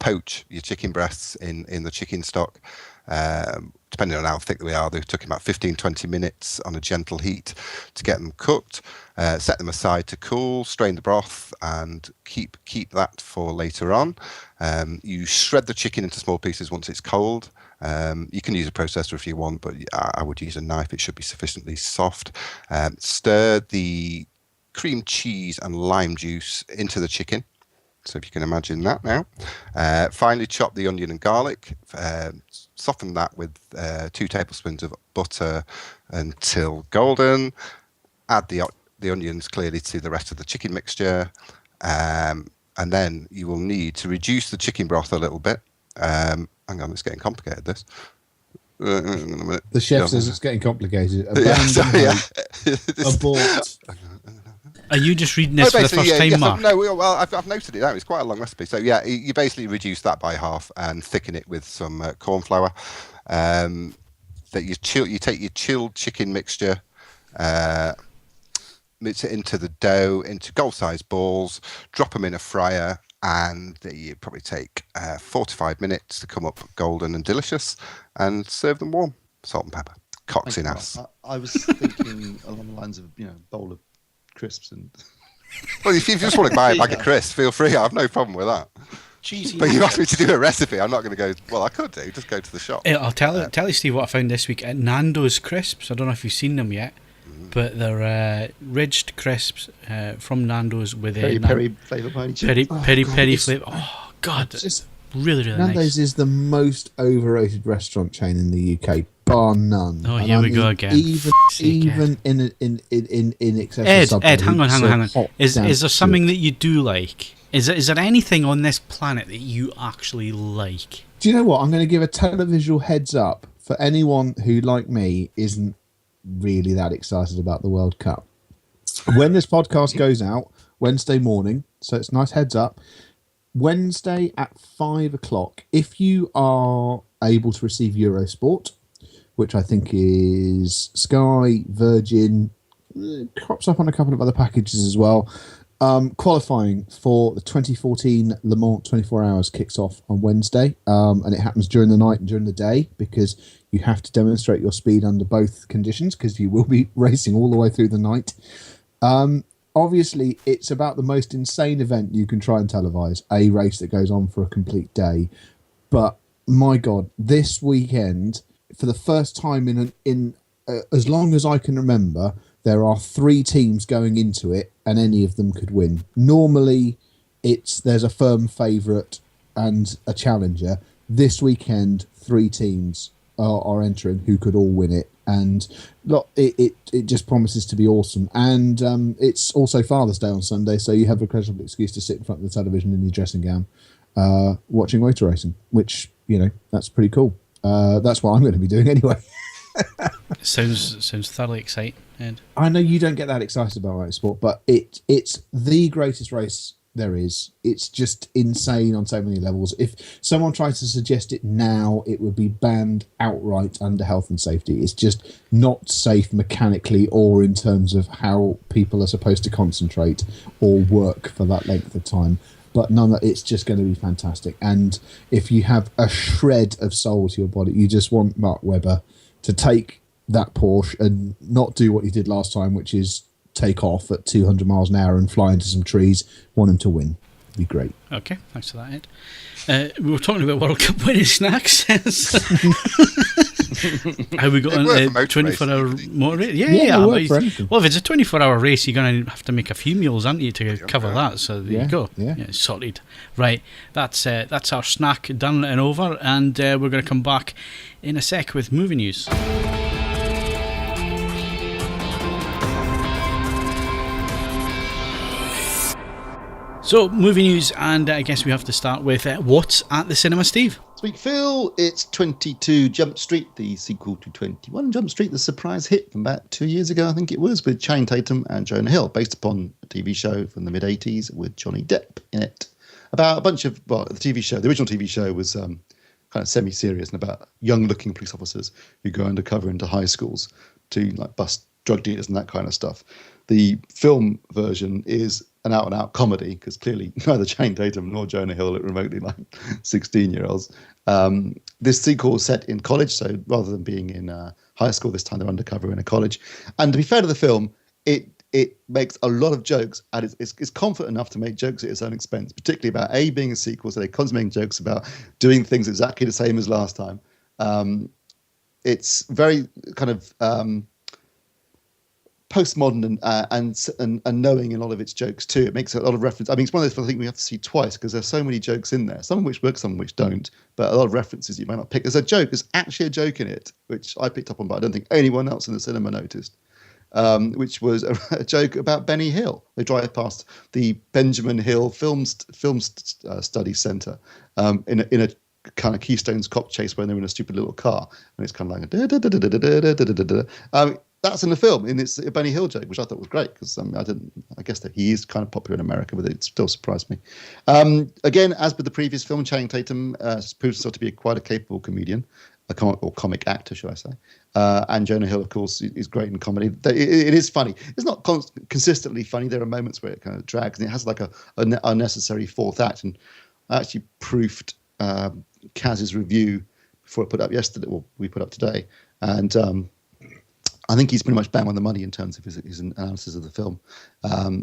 poach your chicken breasts in the chicken stock. Depending on how thick they are, they're talking about 15-20 minutes on a gentle heat to get them cooked. Set them aside to cool, strain the broth, and keep that for later on. You shred the chicken into small pieces once it's cold. You can use a processor if you want, but I would use a knife. It should be sufficiently soft. Stir the cream cheese and lime juice into the chicken. So if you can imagine that now. Finely chop the onion and garlic. Soften that with 2 tablespoons of butter until golden. Add the onions clearly to the rest of the chicken mixture. And then you will need to reduce the chicken broth a little bit. Hang on, it's getting complicated, this. The chef says it's getting complicated. Abort. Are you just reading this for the first time, Mark? I've noted it out. It's quite a long recipe. So yeah, you basically reduce that by half and thicken it with some corn flour. You take your chilled chicken mixture, mix it into the dough, into golf-sized balls, drop them in a fryer, and you probably take 4 to 5 minutes to come up golden and delicious, and serve them warm. Salt and pepper. Cox in ass. I was thinking along the lines of, bowl of crisps and. Well, if you just want to buy a bag of crisps, feel free. I have no problem with that. Cheesy. But you asked me to do a recipe. I'm not going to go. Well, I could do. Just go to the shop. I'll tell you, Steve, what I found this week at Nando's crisps. I don't know if you've seen them yet, but they're ridged crisps from Nando's with a peri flavour by any chance. peri flavour. Oh God, Just really Nando's nice. is the most overrated restaurant chain in the UK, bar none. Oh, here we go again. Even in excess of Ed, hang on. Is there something that you do like? Is there anything on this planet that you actually like? Do you know what? I'm going to give a televisual heads up for anyone who, like me, isn't really that excited about the World Cup. When this podcast goes out, Wednesday morning, so it's nice heads up, Wednesday at 5 o'clock, if you are able to receive Eurosport, which I think is Sky, Virgin, crops up on a couple of other packages as well. Qualifying for the 2014 Le Mans 24 Hours kicks off on Wednesday, and it happens during the night and during the day because you have to demonstrate your speed under both conditions because you will be racing all the way through the night. Obviously, it's about the most insane event you can try and televise, a race that goes on for a complete day. But my God, this weekend, for the first time in as long as I can remember, there are 3 teams going into it, and any of them could win. Normally, there's a firm favourite and a challenger. This weekend, 3 teams are entering who could all win it, and look, it just promises to be awesome. And it's also Father's Day on Sunday, so you have a credible excuse to sit in front of the television in your dressing gown, watching motor racing, which that's pretty cool. That's what I'm going to be doing anyway. Sounds thoroughly exciting, Ed. I know you don't get that excited about motorsport, but it's the greatest race there is. It's just insane on so many levels. If someone tries to suggest it now, it would be banned outright under health and safety. It's just not safe mechanically or in terms of how people are supposed to concentrate or work for that length of time. But it's just going to be fantastic. And if you have a shred of soul to your body, you just want Mark Webber to take that Porsche and not do what he did last time, which is take off at 200 miles an hour and fly into some trees. Want him to win. It'd be great. Okay, thanks for that, Ed. We were talking about World Cup winning snacks. How we got on a 24-hour motor race? Yeah. Well, if it's a 24-hour race, you're going to have to make a few meals, aren't you, to cover that? So there you go. Yeah, sorted. Right, that's our snack done and over, and we're going to come back in a sec with movie news. So, movie news, and I guess we have to start with what's at the cinema, Steve? This week, Phil, it's 22 Jump Street, the sequel to 21 Jump Street, the surprise hit from about 2 years ago, I think it was, with Channing Tatum and Jonah Hill, based upon a TV show from the mid-80s with Johnny Depp in it. About a bunch of, the original TV show was kind of semi-serious and about young-looking police officers who go undercover into high schools to bust drug dealers and that kind of stuff. The film version is an out-and-out comedy because clearly neither Channing Tatum nor Jonah Hill look remotely like 16-year-olds. This sequel is set in college, so rather than being in high school this time, they're undercover in a college. And to be fair to the film, it makes a lot of jokes and it's confident enough to make jokes at its own expense, particularly about being a sequel, so they're constantly making jokes about doing things exactly the same as last time. It's very kind of postmodern and knowing in a lot of its jokes too. It makes a lot of reference. I mean, it's one of those I think we have to see twice because there's so many jokes in there, some of which work, some of which don't. But a lot of references you might not pick. There's actually a joke in it which I picked up on, but I don't think anyone else in the cinema noticed. Which was a joke about Benny Hill. They drive past the Benjamin Hill Film Study Centre in a kind of Keystones cop chase when they're in a stupid little car, and it's kind of like that's in the film, and it's a Benny Hill joke, which I thought was great because I guess that he is kind of popular in America, but it still surprised me. Again, as with the previous film, Channing Tatum proves himself to be quite a capable comedian, or comic actor, should I say? And Jonah Hill, of course, is great in comedy. It is funny. It's not consistently funny. There are moments where it kind of drags, and it has like a unnecessary fourth act. And I actually proofed Kaz's review before I put it up yesterday, or we put up today, and I think he's pretty much bang on the money in terms of his analysis of the film.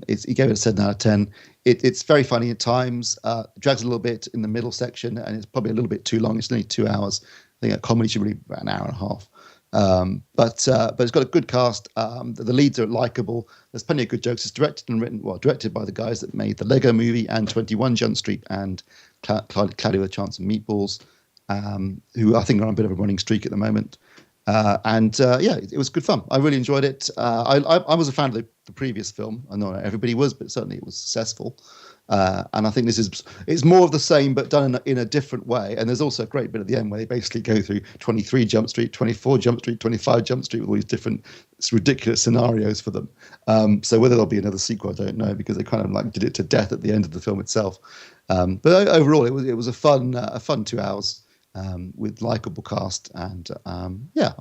He gave it a 7 out of 10. It's very funny at times. Drags a little bit in the middle section, and it's probably a little bit too long. It's only 2 hours. I think a comedy should be about an hour and a half. But it's got a good cast. The leads are likable. There's plenty of good jokes. It's directed by the guys that made the Lego Movie and 21 Jump Street and Cloudy with a Chance of Meatballs, who I think are on a bit of a running streak at the moment. It was good fun. I really enjoyed it. I was a fan of the previous film. I know not everybody was, but certainly it was successful. And I think it's more of the same, but done in a different way. And there's also a great bit at the end where they basically go through 23 Jump Street, 24 Jump Street, 25 Jump Street with all these different ridiculous scenarios for them. So whether there'll be another sequel, I don't know, because they kind of like did it to death at the end of the film itself. But overall, it was a fun 2 hours. With likable cast, and I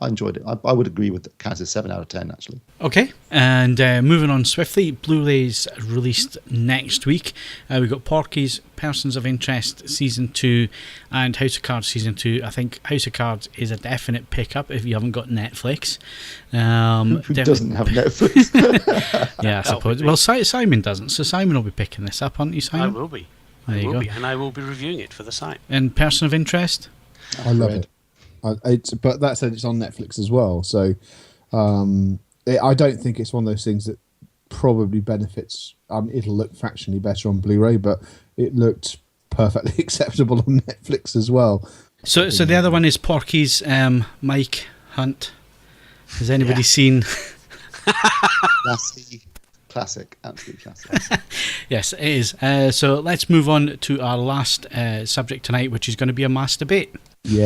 enjoyed it. I would agree with Kaz's 7 out of 10 actually. Okay, and moving on swiftly, Blu-ray's released next week. We've got Porky's, Persons of Interest Season 2 and House of Cards Season 2. I think House of Cards is a definite pickup if you haven't got Netflix. Who doesn't have Netflix? Yeah, I suppose. Well, Simon doesn't, so Simon will be picking this up, aren't you, Simon? I will be. There you go. And I will be reviewing it for the site. And Person of Interest? I love it. But that said, it's on Netflix as well. So I don't think it's one of those things that probably benefits. It'll look fractionally better on Blu-ray, but it looked perfectly acceptable on Netflix as well. So the other one is Porky's Mike Hunt. Has anybody seen? Classic, absolute classic. Yes, it is. So let's move on to our last subject tonight, which is going to be a mass debate. Yay.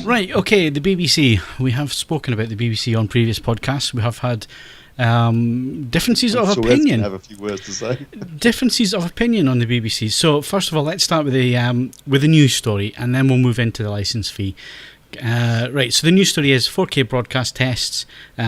Right, okay, the BBC. We have spoken about the BBC on previous podcasts. We have had differences of opinion. Have a few words to say. Differences of opinion on the BBC. So first of all, let's start with the news story, and then we'll move into the licence fee. Right, so the news story is 4K broadcast tests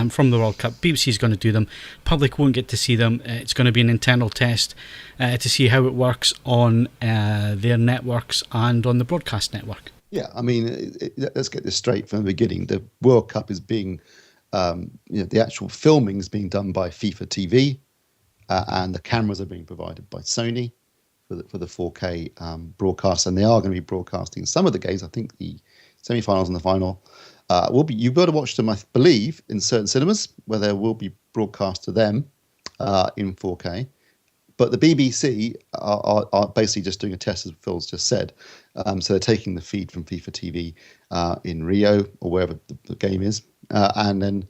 from the World Cup. BBC is going to do them. Public won't get to see them. It's going to be an internal test to see how it works on their networks and on the broadcast network. Yeah, I mean, let's get this straight from the beginning. The World Cup is being, the actual filming is being done by FIFA TV, and the cameras are being provided by Sony for the 4K broadcast, and they are going to be broadcasting some of the games. I think the semi-finals and the final you've got to watch them, I believe, in certain cinemas where there will be broadcast to them in 4K. But the BBC are basically just doing a test, as Phil's just said. So they're taking the feed from FIFA TV in Rio or wherever the game is, and then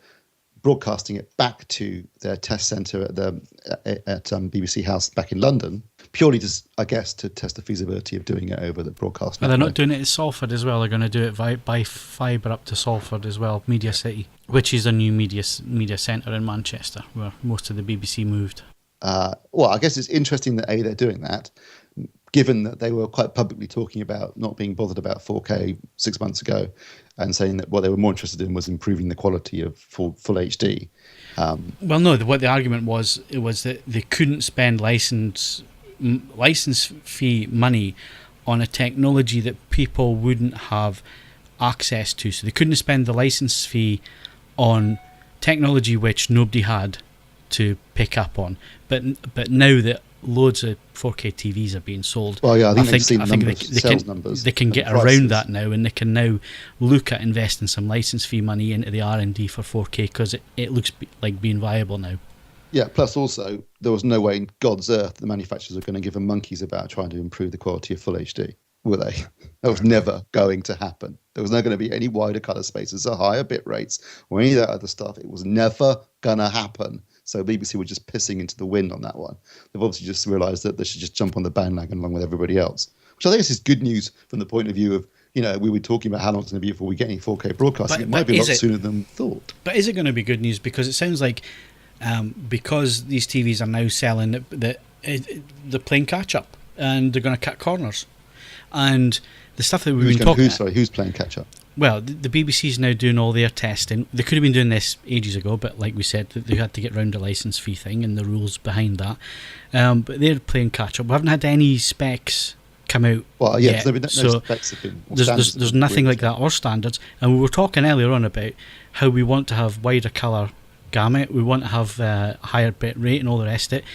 broadcasting it back to their test centre at BBC House back in London, purely just, I guess, to test the feasibility of doing it over the broadcast. They're not doing it at Salford as well. They're going to do it by fibre up to Salford as well, Media City, which is a new media centre in Manchester, where most of the BBC moved. Well, I guess it's interesting that they're doing that, given that they were quite publicly talking about not being bothered about 4K 6 months ago, and saying that what they were more interested in was improving the quality of full HD. Well, no, what the argument was that they couldn't spend license fee money on a technology that people wouldn't have access to. So they couldn't spend the license fee on technology which nobody had to pick up on. But now that loads of 4K TVs are being sold. Well, yeah, I think they've seen I the think numbers, they sales can, numbers. they can and get the prices. around that now, and they can now look at investing some license fee money into the R&D for 4K because it looks like being viable now. Yeah, plus also, there was no way in God's earth the manufacturers are going to give them monkeys about trying to improve the quality of Full HD, were they? That was never going to happen. There was not going to be any wider colour spaces or higher bit rates or any of that other stuff. It was never going to happen. So BBC were just pissing into the wind on that one. They've obviously just realised that they should just jump on the bandwagon along with everybody else, which I think is good news from the point of view of, we were talking about how long it's going to be before we get any 4K broadcasting. It might be a lot sooner than thought. But is it going to be good news? Because it sounds like because these TVs are now selling, they're playing catch up and they're going to cut corners. And the stuff that we've been talking about. Who's playing catch up? Well, the BBC's now doing all their testing. They could have been doing this ages ago, but like we said, they had to get round the licence fee thing and the rules behind that. But they're playing catch up. We haven't had any specs come out yet. There's no specs have been. There's nothing like that or standards. And we were talking earlier on about how we want to have wider colour gamut. We want to have higher bit rate and all the rest of it.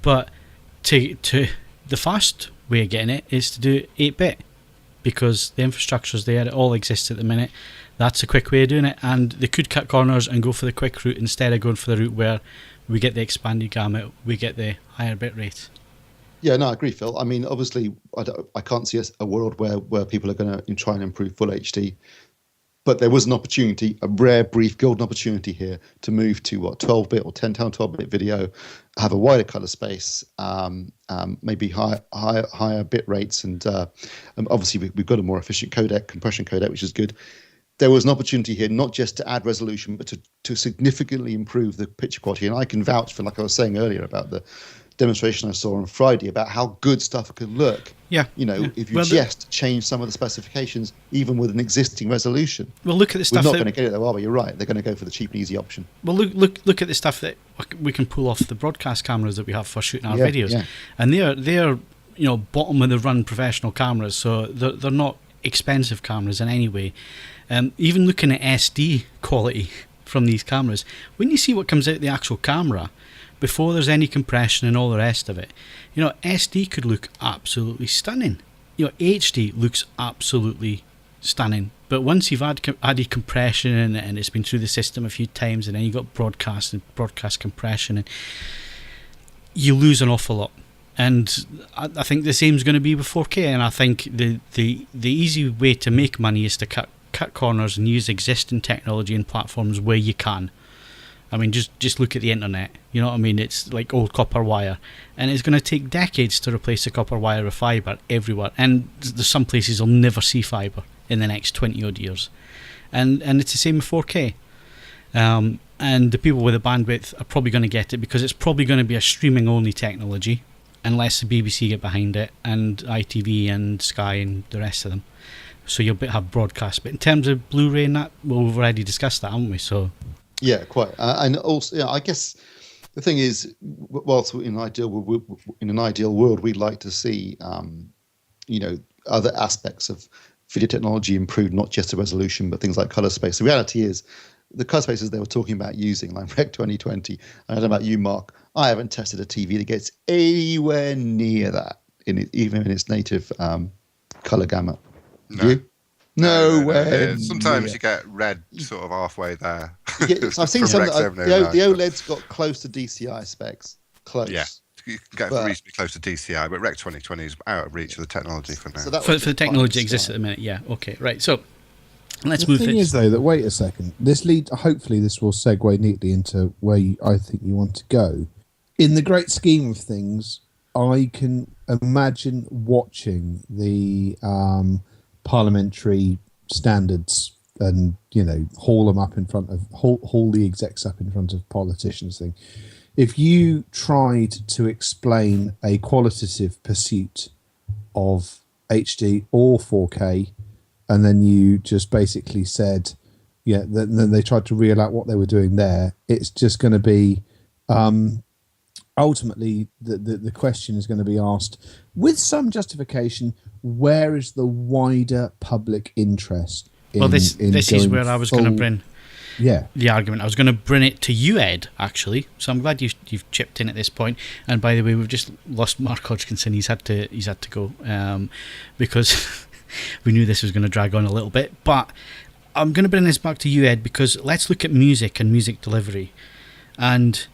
But to the fast way of getting it is to do 8-bit. Because the infrastructure's there, it all exists at the minute. That's a quick way of doing it, and they could cut corners and go for the quick route instead of going for the route where we get the expanded gamut, we get the higher bit rate. Yeah, no, I agree, Phil. I mean, obviously, I can't see a world where people are going to try and improve Full HD, but there was an opportunity, a rare, brief, golden opportunity here to move to 12-bit or 12-bit video, have a wider color space, maybe higher bit rates, and obviously we've got a more efficient compression codec, which is good. There was an opportunity here not just to add resolution, but to significantly improve the picture quality. And I can vouch for, like I was saying earlier, about the demonstration I saw on Friday about how good stuff could look. Yeah. If you just change some of the specifications, even with an existing resolution. Well, look at the stuff. We're not going to get it though, are we? You're right. They're going to go for the cheap and easy option. Well, look at the stuff that we can pull off the broadcast cameras that we have for shooting our videos, and they're bottom of the run professional cameras, so they're not expensive cameras in any way. Even looking at SD quality from these cameras, when you see what comes out the actual camera before there's any compression and all the rest of it, SD could look absolutely stunning. HD looks absolutely stunning. But once you've added compression in it and it's been through the system a few times, and then you've got broadcast compression, and you lose an awful lot. And I think the same is going to be with 4K. And I think the easy way to make money is to cut corners and use existing technology and platforms where you can. I mean, just look at the internet. You know what I mean? It's like old copper wire, and it's going to take decades to replace the copper wire with fibre everywhere. And there's some places will never see fibre in the next 20 odd years, and it's the same with 4K. And the people with the bandwidth are probably going to get it because it's probably going to be a streaming only technology, unless the BBC get behind it, and ITV and Sky and the rest of them. So you'll have broadcast. But in terms of Blu-ray and that, well, we've already discussed that, haven't we? So. Yeah, quite. And also, I guess the thing is, whilst in an ideal world, we'd like to see, other aspects of video technology improved, not just the resolution, but things like color space. The reality is, the color spaces they were talking about using, like Rec 2020, I don't know about you, Mark, I haven't tested a TV that gets anywhere near that, even in its native color gamut. No. You? No way. Sometimes you get red sort of halfway there. I've seen some. The OLED's got close to DCI specs. Close. Yeah, you can get reasonably close to DCI, but Rec 2020 is out of reach of the technology for now. So for the technology that exists at the minute, yeah. Okay, right. So let's move. The thing is, though, that wait a second. Hopefully, this will segue neatly into where I think you want to go. In the great scheme of things, I can imagine watching the parliamentary standards and haul the execs up in front of politicians thing. If you tried to explain a qualitative pursuit of HD or 4K, and then you just basically said, then they tried to reel out what they were doing there, it's just going to be ultimately the question is going to be asked with some justification, where is the wider public interest in, this is where I was going to bring. the argument. I was going to bring it to you, Ed, actually. So I'm glad you've chipped in at this point. And by the way, we've just lost Mark Hodgkinson. He's had to go because we knew this was going to drag on a little bit. But I'm going to bring this back to you, Ed, because let's look at music and music delivery, and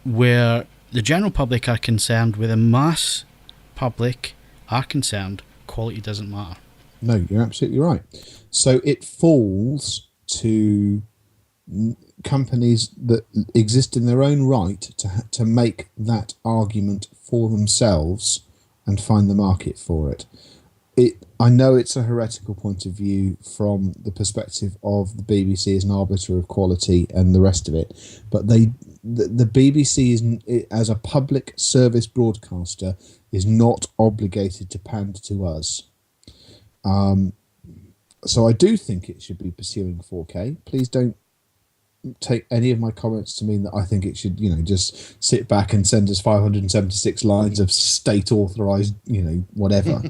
where the general public are concerned, where the mass public are concerned, quality doesn't matter. No, you're absolutely right. So it falls to companies that exist in their own right to make that argument for themselves and find the market for it. I know it's a heretical point of view from the perspective of the BBC as an arbiter of quality and the rest of it, but the BBC as a public service broadcaster is not obligated to pander to us. So I do think it should be pursuing 4K. Please don't take any of my comments to mean that I think it should, just sit back and send us 576 lines of state authorized, whatever.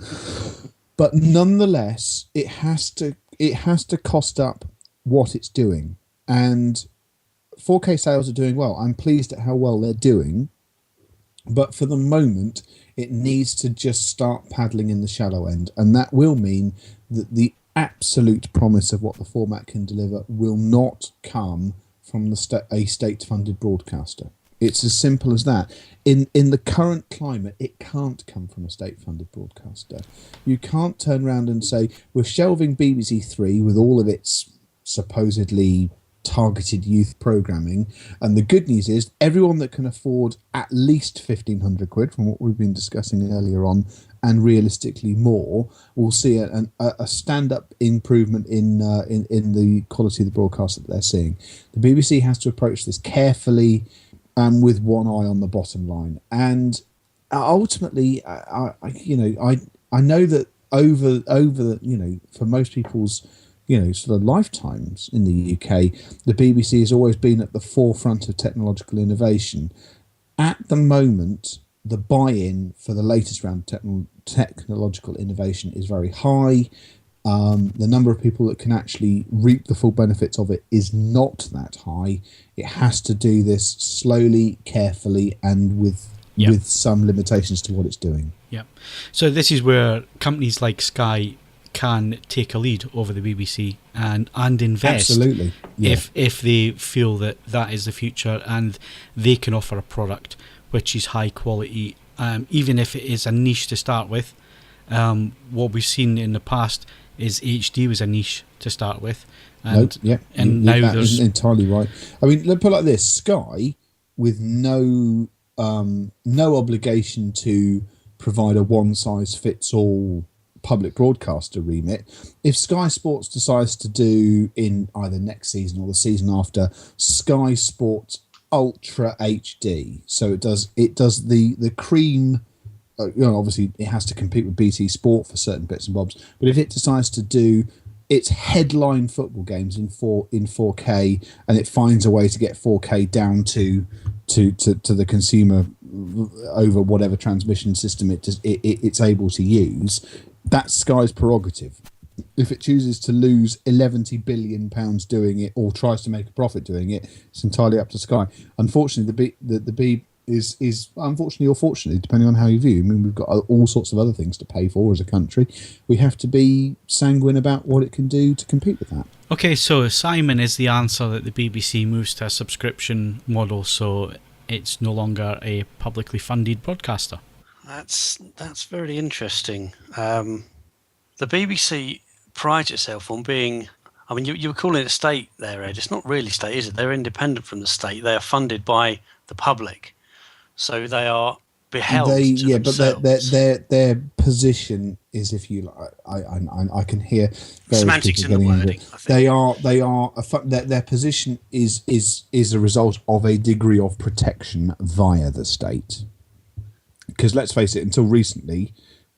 But nonetheless, it has to cost up what it's doing. And 4K sales are doing well. I'm pleased at how well they're doing. But for the moment, it needs to just start paddling in the shallow end. And that will mean that the absolute promise of what the format can deliver will not come from a state-funded broadcaster. It's as simple as that. In the current climate, it can't come from a state-funded broadcaster. You can't turn around and say, we're shelving BBC Three with all of its supposedly targeted youth programming, and the good news is everyone that can afford at least 1,500 quid from what we've been discussing earlier on, and realistically more, will see a stand-up improvement in the quality of the broadcast that they're seeing. The BBC has to approach this carefully and with one eye on the bottom line. And ultimately, I know that over for most people's sort of lifetimes in the UK, the BBC has always been at the forefront of technological innovation. At the moment, the buy-in for the latest round of technological innovation is very high. The number of people that can actually reap the full benefits of it is not that high. It has to do this slowly, carefully, and with some limitations to what it's doing. Yeah. So this is where companies like Sky can take a lead over the BBC and invest. Absolutely. Yeah. If they feel that is the future, and they can offer a product which is high quality, even if it is a niche to start with. What we've seen in the past is HD was a niche to start with, and now there's entirely right. I mean, let's put it like this: Sky, with no obligation to provide a one-size-fits-all public broadcaster remit. If Sky Sports decides to do, in either next season or the season after, Sky Sports Ultra HD, so it does the cream. Obviously it has to compete with BT Sport for certain bits and bobs, but if it decides to do its headline football games in 4K, and it finds a way to get 4K down to the consumer over whatever transmission system it's able to use, that's Sky's prerogative. If it chooses to lose £11 billion doing it, or tries to make a profit doing it, it's entirely up to Sky. Unfortunately, the B is unfortunately or fortunately, depending on how you view. I mean, we've got all sorts of other things to pay for as a country. We have to be sanguine about what it can do to compete with that. Okay, so Simon is the answer that the BBC moves to a subscription model, so it's no longer a publicly funded broadcaster. That's very interesting. The BBC prides itself on being, I mean, you were calling it a state there, Ed. It's not really state, is it? They're independent from the state. They are funded by the public, so they are beheld to themselves. But their position is, if you like, I can hear semantics in the wording. I think their position is a result of a degree of protection via the state. Because let's face it, until recently,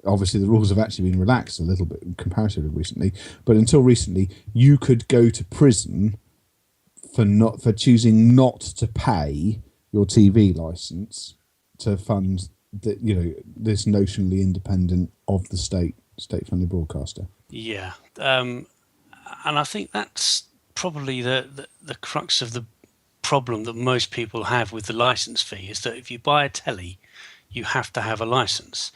obviously the rules have actually been relaxed a little bit comparatively recently, but until recently, you could go to prison for choosing not to pay your TV license to fund this notionally independent of the state-funded broadcaster. Yeah, and I think that's probably the crux of the problem that most people have with the license fee is that if you buy a telly, you have to have a license.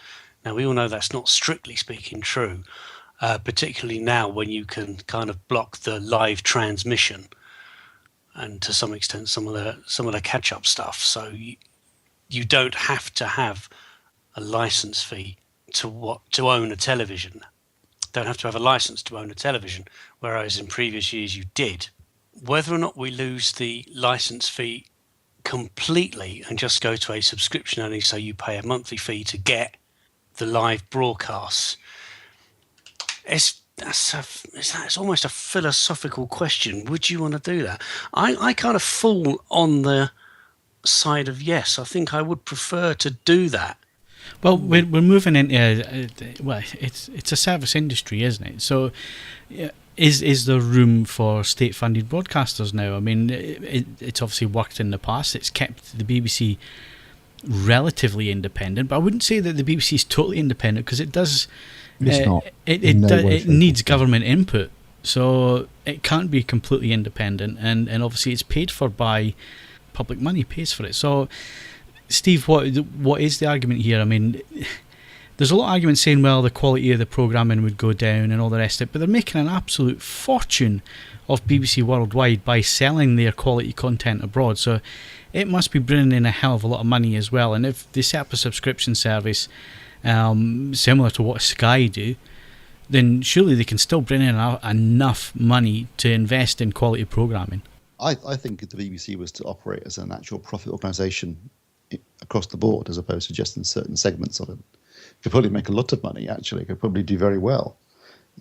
Now, we all know that's not strictly speaking true, particularly now when you can kind of block the live transmission and to some extent some of the catch-up stuff. So you don't have to have a license fee to own a television. Don't have to have a license to own a television, whereas in previous years you did. Whether or not we lose the license fee completely and just go to a subscription only, so you pay a monthly fee to get the live broadcasts, it's almost a philosophical question. Would you want to do that? I kind of fall on the side of yes. I think I would prefer to do that. Well, we're moving into it's a service industry, isn't it? So, is there room for state-funded broadcasters now? I mean, it's obviously worked in the past. It's kept the BBC relatively independent, but I wouldn't say that the BBC is totally independent, because it does. It's not. It needs government input, so it can't be completely independent, and obviously it's paid for by public money, pays for it. So, Steve, what is the argument here? I mean, there's a lot of arguments saying, well, the quality of the programming would go down and all the rest of it, but they're making an absolute fortune of BBC Worldwide by selling their quality content abroad, so it must be bringing in a hell of a lot of money as well. And if they set up a subscription service similar to what Sky do, then surely they can still bring in enough money to invest in quality programming. I think if the BBC was to operate as an actual profit organisation across the board, as opposed to just in certain segments of it, could probably make a lot of money. Actually, could probably do very well.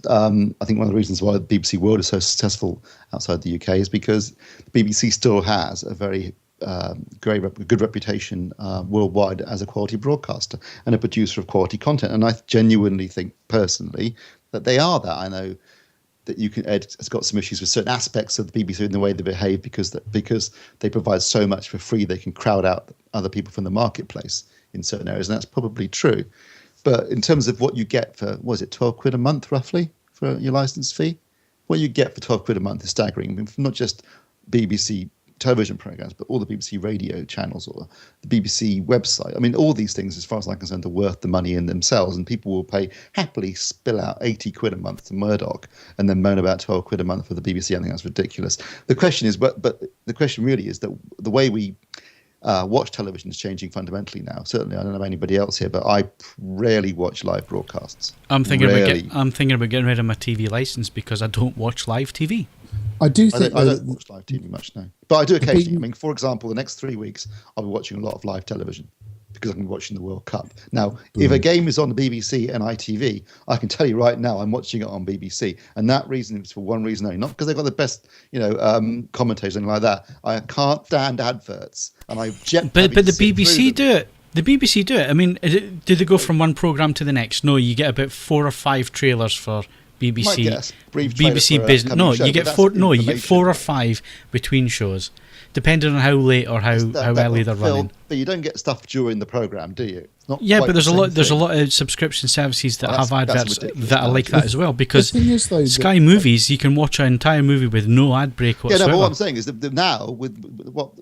I think one of the reasons why the BBC World is so successful outside the UK is because the BBC still has a very good reputation worldwide as a quality broadcaster and a producer of quality content. And I genuinely think, personally, that they are that. I know that Ed has got some issues with certain aspects of the BBC in the way they behave, because they provide so much for free, they can crowd out other people from the marketplace in certain areas, and that's probably true. But in terms of what you get for, was it 12 quid a month roughly for your license fee? What you get for 12 quid a month is staggering. I mean, not just BBC television programs, but all the BBC radio channels or the BBC website. I mean, all these things, as far as I'm concerned, are worth the money in themselves, and people will happily spill out 80 quid a month to Murdoch and then moan about 12 quid a month for the BBC. I think that's ridiculous. The question is, but the question really is that the way we watch television is changing fundamentally now. Certainly, I don't know about anybody else here, but I rarely watch live broadcasts. I'm thinking about getting rid of my TV license because I don't watch live TV. I don't watch live TV much now, but I do occasionally. I mean, for example, the next 3 weeks I'll be watching a lot of live television because I'm watching the World Cup. Now, if a game is on the BBC and ITV, I can tell you right now I'm watching it on BBC, and that reason is for one reason only, not because they've got the best, commentators and anything like that. I can't stand adverts, and I object. But the BBC do it. The BBC do it. I mean, do they go from one programme to the next? No, you get about 4 or 5 trailers for BBC, BBC Business. No, you get 4. No, you get 4 or 5 between shows, depending on how late or how early they're running. But you don't get stuff during the programme, do you? It's not but there's a lot of subscription services that have adverts that are like that as well. Because Sky Movies, you can watch an entire movie with no ad break whatsoever. Yeah, no, but what I'm saying is that now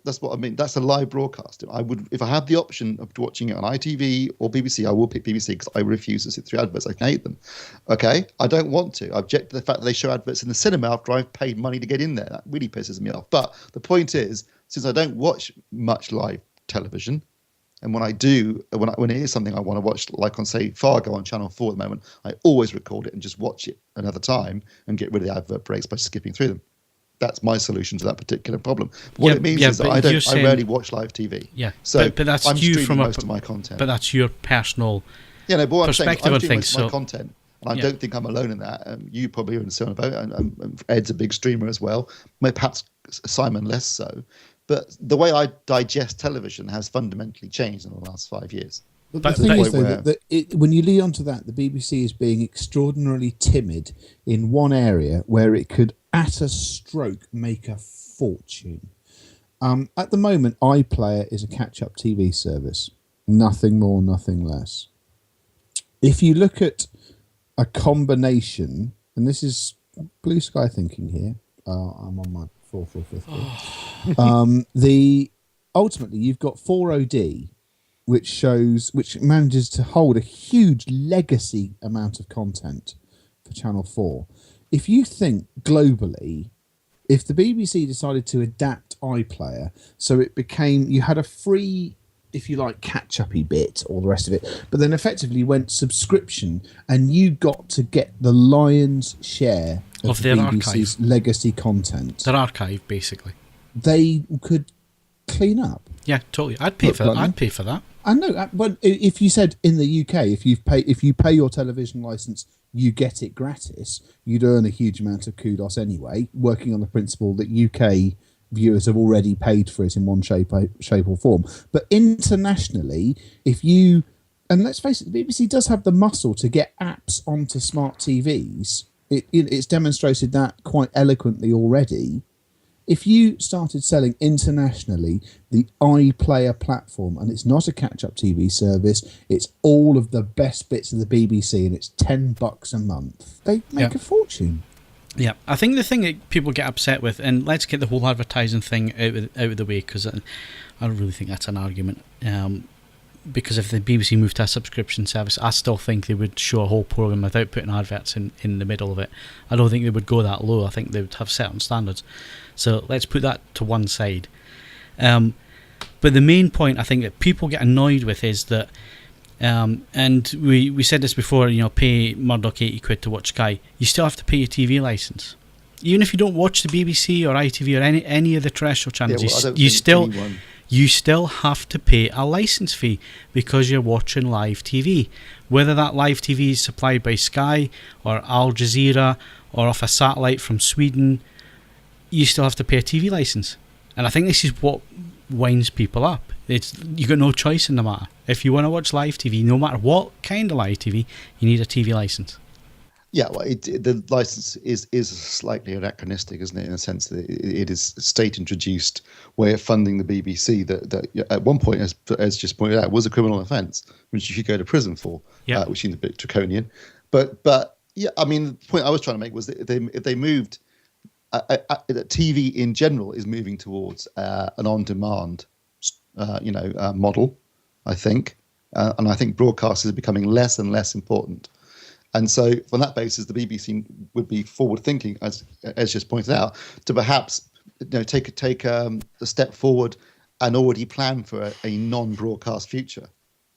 that's what I mean. That's a live broadcast. If I had the option of watching it on ITV or BBC, I will pick BBC because I refuse to sit through adverts. I hate them. Okay, I don't want to. I object to the fact that they show adverts in the cinema after I've paid money to get in there. That really pisses me off. But the point is, since I don't watch much live television, and when I do, when it is something I want to watch, like on, say, Fargo on Channel 4 at the moment, I always record it and just watch it another time and get rid of the advert breaks by skipping through them. That's my solution to that particular problem. But what it means is that I rarely watch live TV. Yeah, so but that's I'm you streaming from most of my content. But that's your personal but what perspective I'm saying, on things. My content. And I don't think I'm alone in that. You probably are in the same boat. And Ed's a big streamer as well. Perhaps Simon less so. But the way I digest television has fundamentally changed in the last 5 years. But the thing is, though, when you lead on to that, the BBC is being extraordinarily timid in one area where it could, at a stroke, make a fortune. At the moment, iPlayer is a catch-up TV service. Nothing more, nothing less. If you look at a combination, and this is blue sky thinking here, I'm on my fourth or fifth. Ultimately, you've got 4OD, which manages to hold a huge legacy amount of content for Channel 4. If you think globally, if the BBC decided to adapt iPlayer, so it became, you had a free, if you like, catch-uppy bit, all the rest of it, but then effectively went subscription, and you got to get the lion's share of the their BBC's archive. Legacy content. Their archive, basically. They could clean up. Yeah, totally. I'd pay for that. I'd pay for that. I know, but if you said in the UK, if you pay your television license, you get it gratis, you'd earn a huge amount of kudos anyway, working on the principle that UK viewers have already paid for it in one shape or form. But internationally, and let's face it, the BBC does have the muscle to get apps onto smart TVs. It's demonstrated that quite eloquently already. If you started selling internationally the iPlayer platform, and it's not a catch-up TV service, it's all of the best bits of the BBC, and it's $10 a month, they make a fortune. Yeah, I think the thing that people get upset with, and let's get the whole advertising thing out of the way, because I don't really think that's an argument. Because if the BBC moved to a subscription service, I still think they would show a whole programme without putting adverts in the middle of it. I don't think they would go that low. I think they would have certain standards. So let's put that to one side. But the main point I think that people get annoyed with is that, and we said this before, pay Murdoch £80 to watch Sky. You still have to pay your TV licence. Even if you don't watch the BBC or ITV or any of the terrestrial channels, you still have to pay a licence fee because you're watching live TV. Whether that live TV is supplied by Sky or Al Jazeera or off a satellite from Sweden, you still have to pay a TV licence. And I think this is what winds people up. You got no choice in the matter. If you want to watch live TV, no matter what kind of live TV, you need a TV licence. Yeah, well, the license is slightly anachronistic, isn't it? In a sense that it is a state-introduced way of funding the BBC that at one point, as just pointed out, was a criminal offence, which you should go to prison for, which seems a bit draconian. But yeah, I mean, the point I was trying to make was that if they moved, TV in general is moving towards an on-demand, model, I think, and I think broadcasters are becoming less and less important. And so, from that basis, the BBC would be forward-thinking, as just pointed out, to perhaps take a step forward and already plan for a non-broadcast future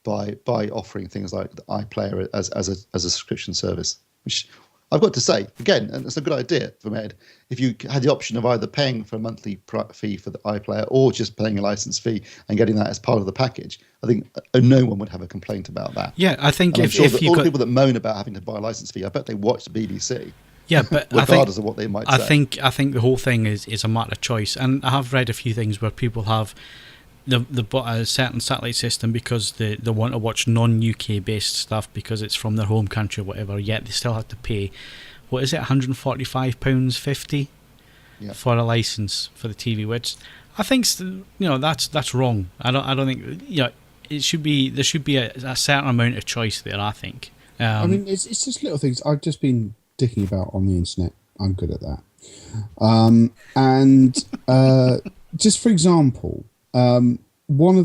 by offering things like the iPlayer as a subscription service. Which I've got to say, again, and it's a good idea from Ed, if you had the option of either paying for a monthly fee for the iPlayer or just paying a license fee and getting that as part of the package, I think no one would have a complaint about that. Yeah, I think and I'm sure that all the people that moan about having to buy a license fee, I bet they watch the BBC. Yeah, but regardless of what they might say. I think the whole thing is a matter of choice, and I have read a few things where people have they bought a certain satellite system because they want to watch non-UK based stuff because it's from their home country or whatever, yet they still have to pay, what is it, £145.50 for a license for the TV, which I think that's wrong. I don't think it should be, there should be a certain amount of choice there, I think. I mean, it's just little things. I've just been dicking about on the internet. I'm good at that. Just for example, one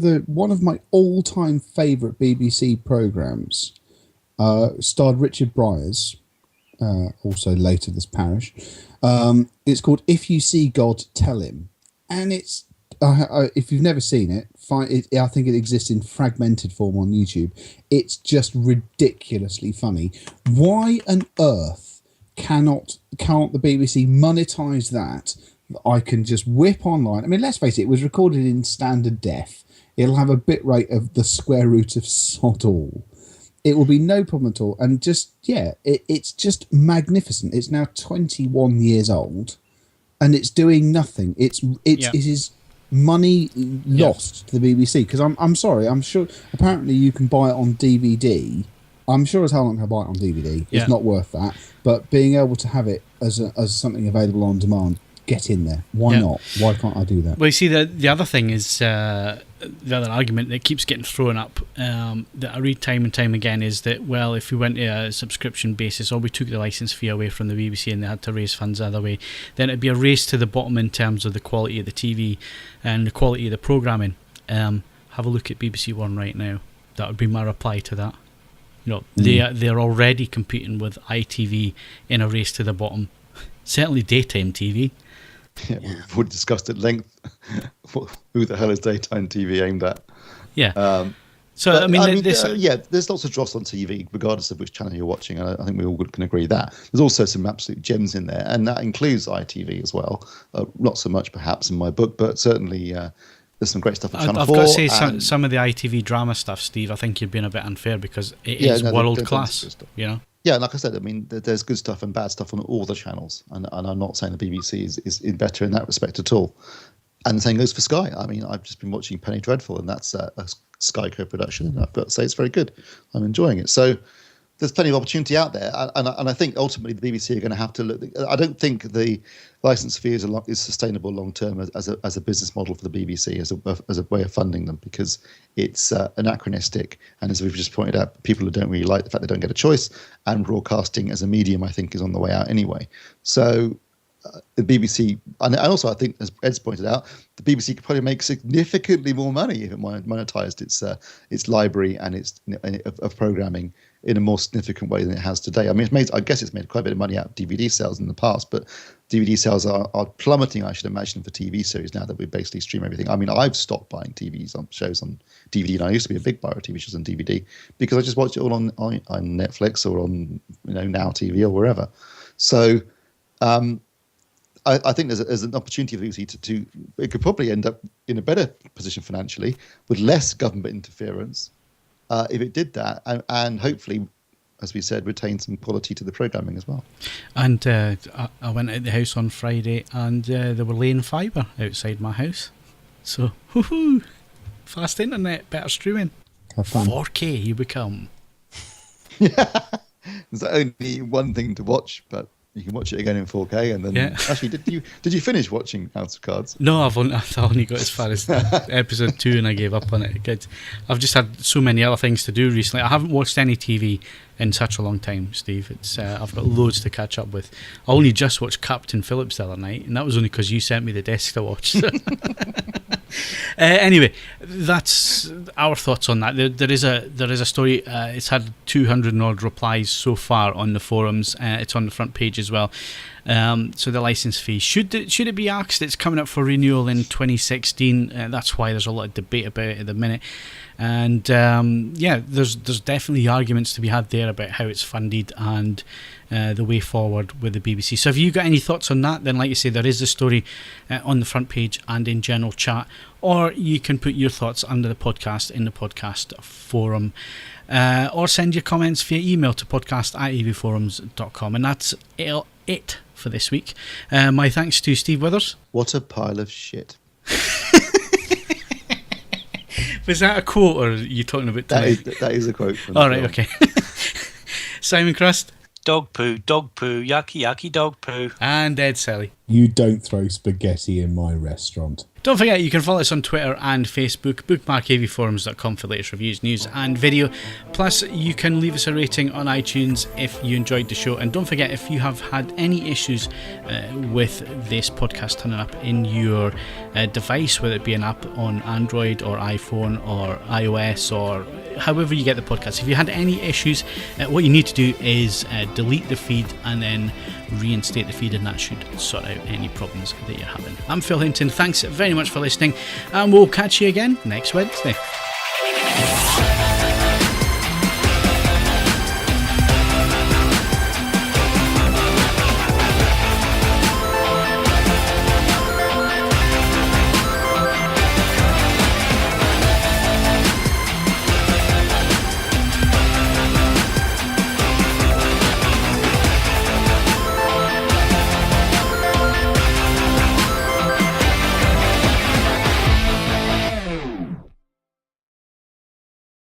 of my all-time favourite BBC programmes starred Richard Bryars, also late of this parish. It's called If You See God, Tell Him, and it's if you've never seen it, I think it exists in fragmented form on YouTube. It's just ridiculously funny. Why on earth can't the BBC monetize that I can just whip online? I mean, let's face it, it was recorded in standard def. It'll have a bit rate of the square root of sod all. It will be no problem at all. And just, it's just magnificent. It's now 21 years old and it's doing nothing. It is money lost to the BBC. Because I'm sorry, I'm sure, apparently you can buy it on DVD. I'm sure as hell not going to buy it on DVD. It's not worth that. But being able to have it as something available on demand, get in there. Why not? Why can't I do that? Well, you see, the other thing is the other argument that keeps getting thrown up that I read time and time again is that, well, if we went to a subscription basis or we took the licence fee away from the BBC and they had to raise funds the other way, then it'd be a race to the bottom in terms of the quality of the TV and the quality of the programming. Have a look at BBC One right now. That would be my reply to that. They're already competing with ITV in a race to the bottom. Certainly daytime TV. Yeah, we've discussed at length who the hell is daytime TV aimed at. Yeah. There's lots of dross on TV, regardless of which channel you're watching, and I think we all can agree that. There's also some absolute gems in there, and that includes ITV as well. Not so much, perhaps, in my book, but certainly there's some great stuff on Channel 4. I've got to say, some of the ITV drama stuff, Steve, I think you're being a bit unfair because it is world class. Yeah, like I said, I mean, there's good stuff and bad stuff on all the channels, and I'm not saying the BBC is better in that respect at all. And the same goes for Sky. I mean, I've just been watching Penny Dreadful, and that's a Sky co-production, and I've got to say it's very good. I'm enjoying it. So there's plenty of opportunity out there, and I think ultimately the BBC are going to have to look. I don't think the license fee is sustainable long term as a business model for the BBC as a way of funding them, because it's anachronistic, and as we've just pointed out, people who don't really like the fact they don't get a choice, and broadcasting as a medium, I think, is on the way out anyway. So the BBC, and also I think, as Ed's pointed out, the BBC could probably make significantly more money if it monetized its library and its of programming in a more significant way than it has today. I mean, I guess it's made quite a bit of money out of DVD sales in the past, but DVD sales are plummeting, I should imagine, for TV series now that we basically stream everything. I mean, I've stopped buying shows on DVD, and I used to be a big buyer of TV shows on DVD because I just watched it all on Netflix or on Now TV or wherever. So I think there's an opportunity for the BBC to it could probably end up in a better position financially with less government interference if it did that, and hopefully, as we said, retain some quality to the programming as well. And I went out the house on Friday, and they were laying fibre outside my house. So, fast internet, better streaming. Have fun. 4K you become. There's only one thing to watch, but you can watch it again in 4K, and then actually, did you finish watching House of Cards? No, I've only got as far as episode 2, and I gave up on it. I've just had so many other things to do recently. I haven't watched any TV in such a long time, Steve. It's I've got loads to catch up with. I only just watched Captain Phillips the other night, and that was only because you sent me the disc to watch. Anyway, that's our thoughts on that. There is a story. It's had 200 and odd replies so far on the forums. It's on the front page as well. So the license fee, should it be axed? It's coming up for renewal in 2016. That's why there's a lot of debate about it at the minute. And there's definitely arguments to be had there about how it's funded and the way forward with the BBC. So if you got any thoughts on that, then like you say, there is the story on the front page and in general chat, or you can put your thoughts under the podcast in the podcast forum, or send your comments via email to podcast@avforums.com. And that's it for this week. My thanks to Steve Withers. What a pile of shit. Was that a quote, or are you talking about tonight? That is a quote. All right, okay. Simon Crust. Dog poo, yucky, yucky dog poo. And Ed Selley. You don't throw spaghetti in my restaurant. Don't forget, you can follow us on Twitter and Facebook. Bookmark avforums.com for latest reviews, news and video. Plus, you can leave us a rating on iTunes if you enjoyed the show. And don't forget, if you have had any issues with this podcast turning up in your device, whether it be an app on Android or iPhone or iOS or however you get the podcast, if you had any issues, what you need to do is delete the feed and then reinstate the feed, and that should sort out any problems that you're having. I'm Phil Hinton. Thanks very much for listening, and we'll catch you again next Wednesday.